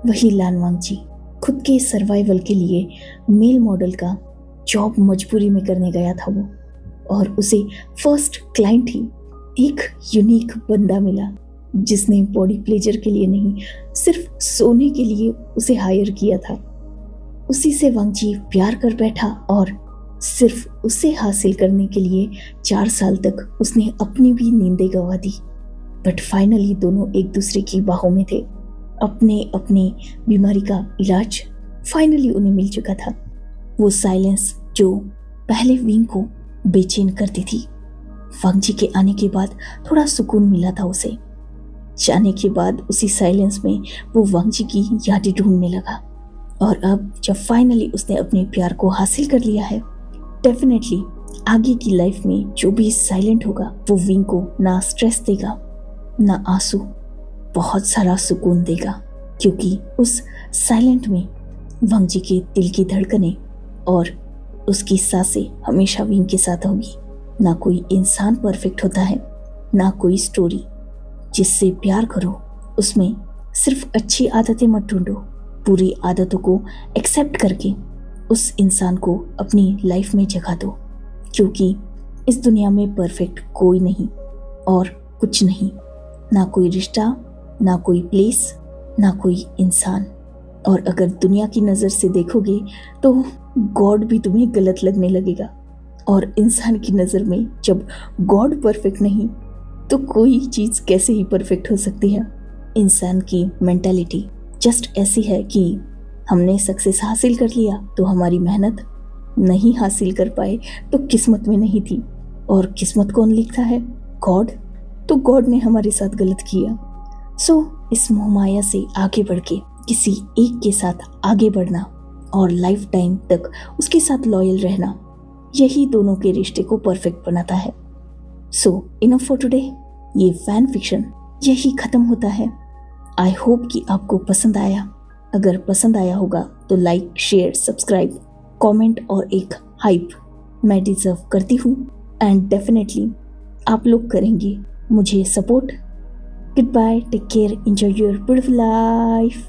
वही लान वांगजी खुद के सर्वाइवल के लिए मेल मॉडल का जॉब मजबूरी में करने गया था वो, और उसे फर्स्ट क्लाइंट ही एक यूनिक बंदा मिला जिसने बॉडी प्लेजर के लिए नहीं, सिर्फ सोने के लिए उसे हायर किया था। उसी से वांगजी प्यार कर बैठा और सिर्फ उसे हासिल करने के लिए 4 साल तक उसने अपनी भी नींदें गंवा दी। बट फाइनली दोनों एक दूसरे की बाहों में थे। अपने अपने बीमारी का इलाज फाइनली उन्हें मिल चुका था। वो साइलेंस जो पहले विंग को बेचैन करती थी, वांगजी के आने के बाद थोड़ा सुकून मिला था उसे। जाने के बाद उसी साइलेंस में वो वांगजी की यादें ढूंढने लगा। और अब जब फाइनली उसने अपने प्यार को हासिल कर लिया है, डेफिनेटली आगे की लाइफ में जो भी साइलेंट होगा वो विंग को ना स्ट्रेस देगा ना आंसू, बहुत सारा सुकून देगा, क्योंकि उस साइलेंट में वांगजी के दिल की धड़कनें और उसकी सांसें हमेशा विंग के साथ होगी। ना कोई इंसान परफेक्ट होता है, ना कोई स्टोरी। जिससे प्यार करो उसमें सिर्फ अच्छी आदतें मत ढूंढो, बुरी आदतों को एक्सेप्ट करके उस इंसान को अपनी लाइफ में जगह दो, क्योंकि इस दुनिया में परफेक्ट कोई नहीं और कुछ नहीं, ना कोई रिश्ता, ना कोई प्लेस, ना कोई इंसान। और अगर दुनिया की नज़र से देखोगे तो गॉड भी तुम्हें गलत लगने लगेगा, और इंसान की नज़र में जब गॉड परफेक्ट नहीं तो कोई चीज़ कैसे ही परफेक्ट हो सकती है। इंसान की मेंटालिटी जस्ट ऐसी है कि हमने सक्सेस हासिल कर लिया तो हमारी मेहनत, नहीं हासिल कर पाए तो किस्मत में नहीं थी, और किस्मत कौन लिखता है? गॉड। तो गॉड ने हमारे साथ गलत किया। सो इस मोहमाया से आगे बढ़ के किसी एक के साथ आगे बढ़ना और लाइफ टाइम तक उसके साथ लॉयल रहना, यही दोनों के रिश्ते को परफेक्ट बनाता है। सो इनफ फॉर टुडे, ये फैन फिक्शन यही खत्म होता है। आई होप कि आपको पसंद आया। अगर पसंद आया होगा तो लाइक, शेयर, सब्सक्राइब, कमेंट और एक हाइप मैं डिजर्व करती हूँ एंड डेफिनेटली आप लोग करेंगे मुझे support. Goodbye, take care, enjoy your beautiful life.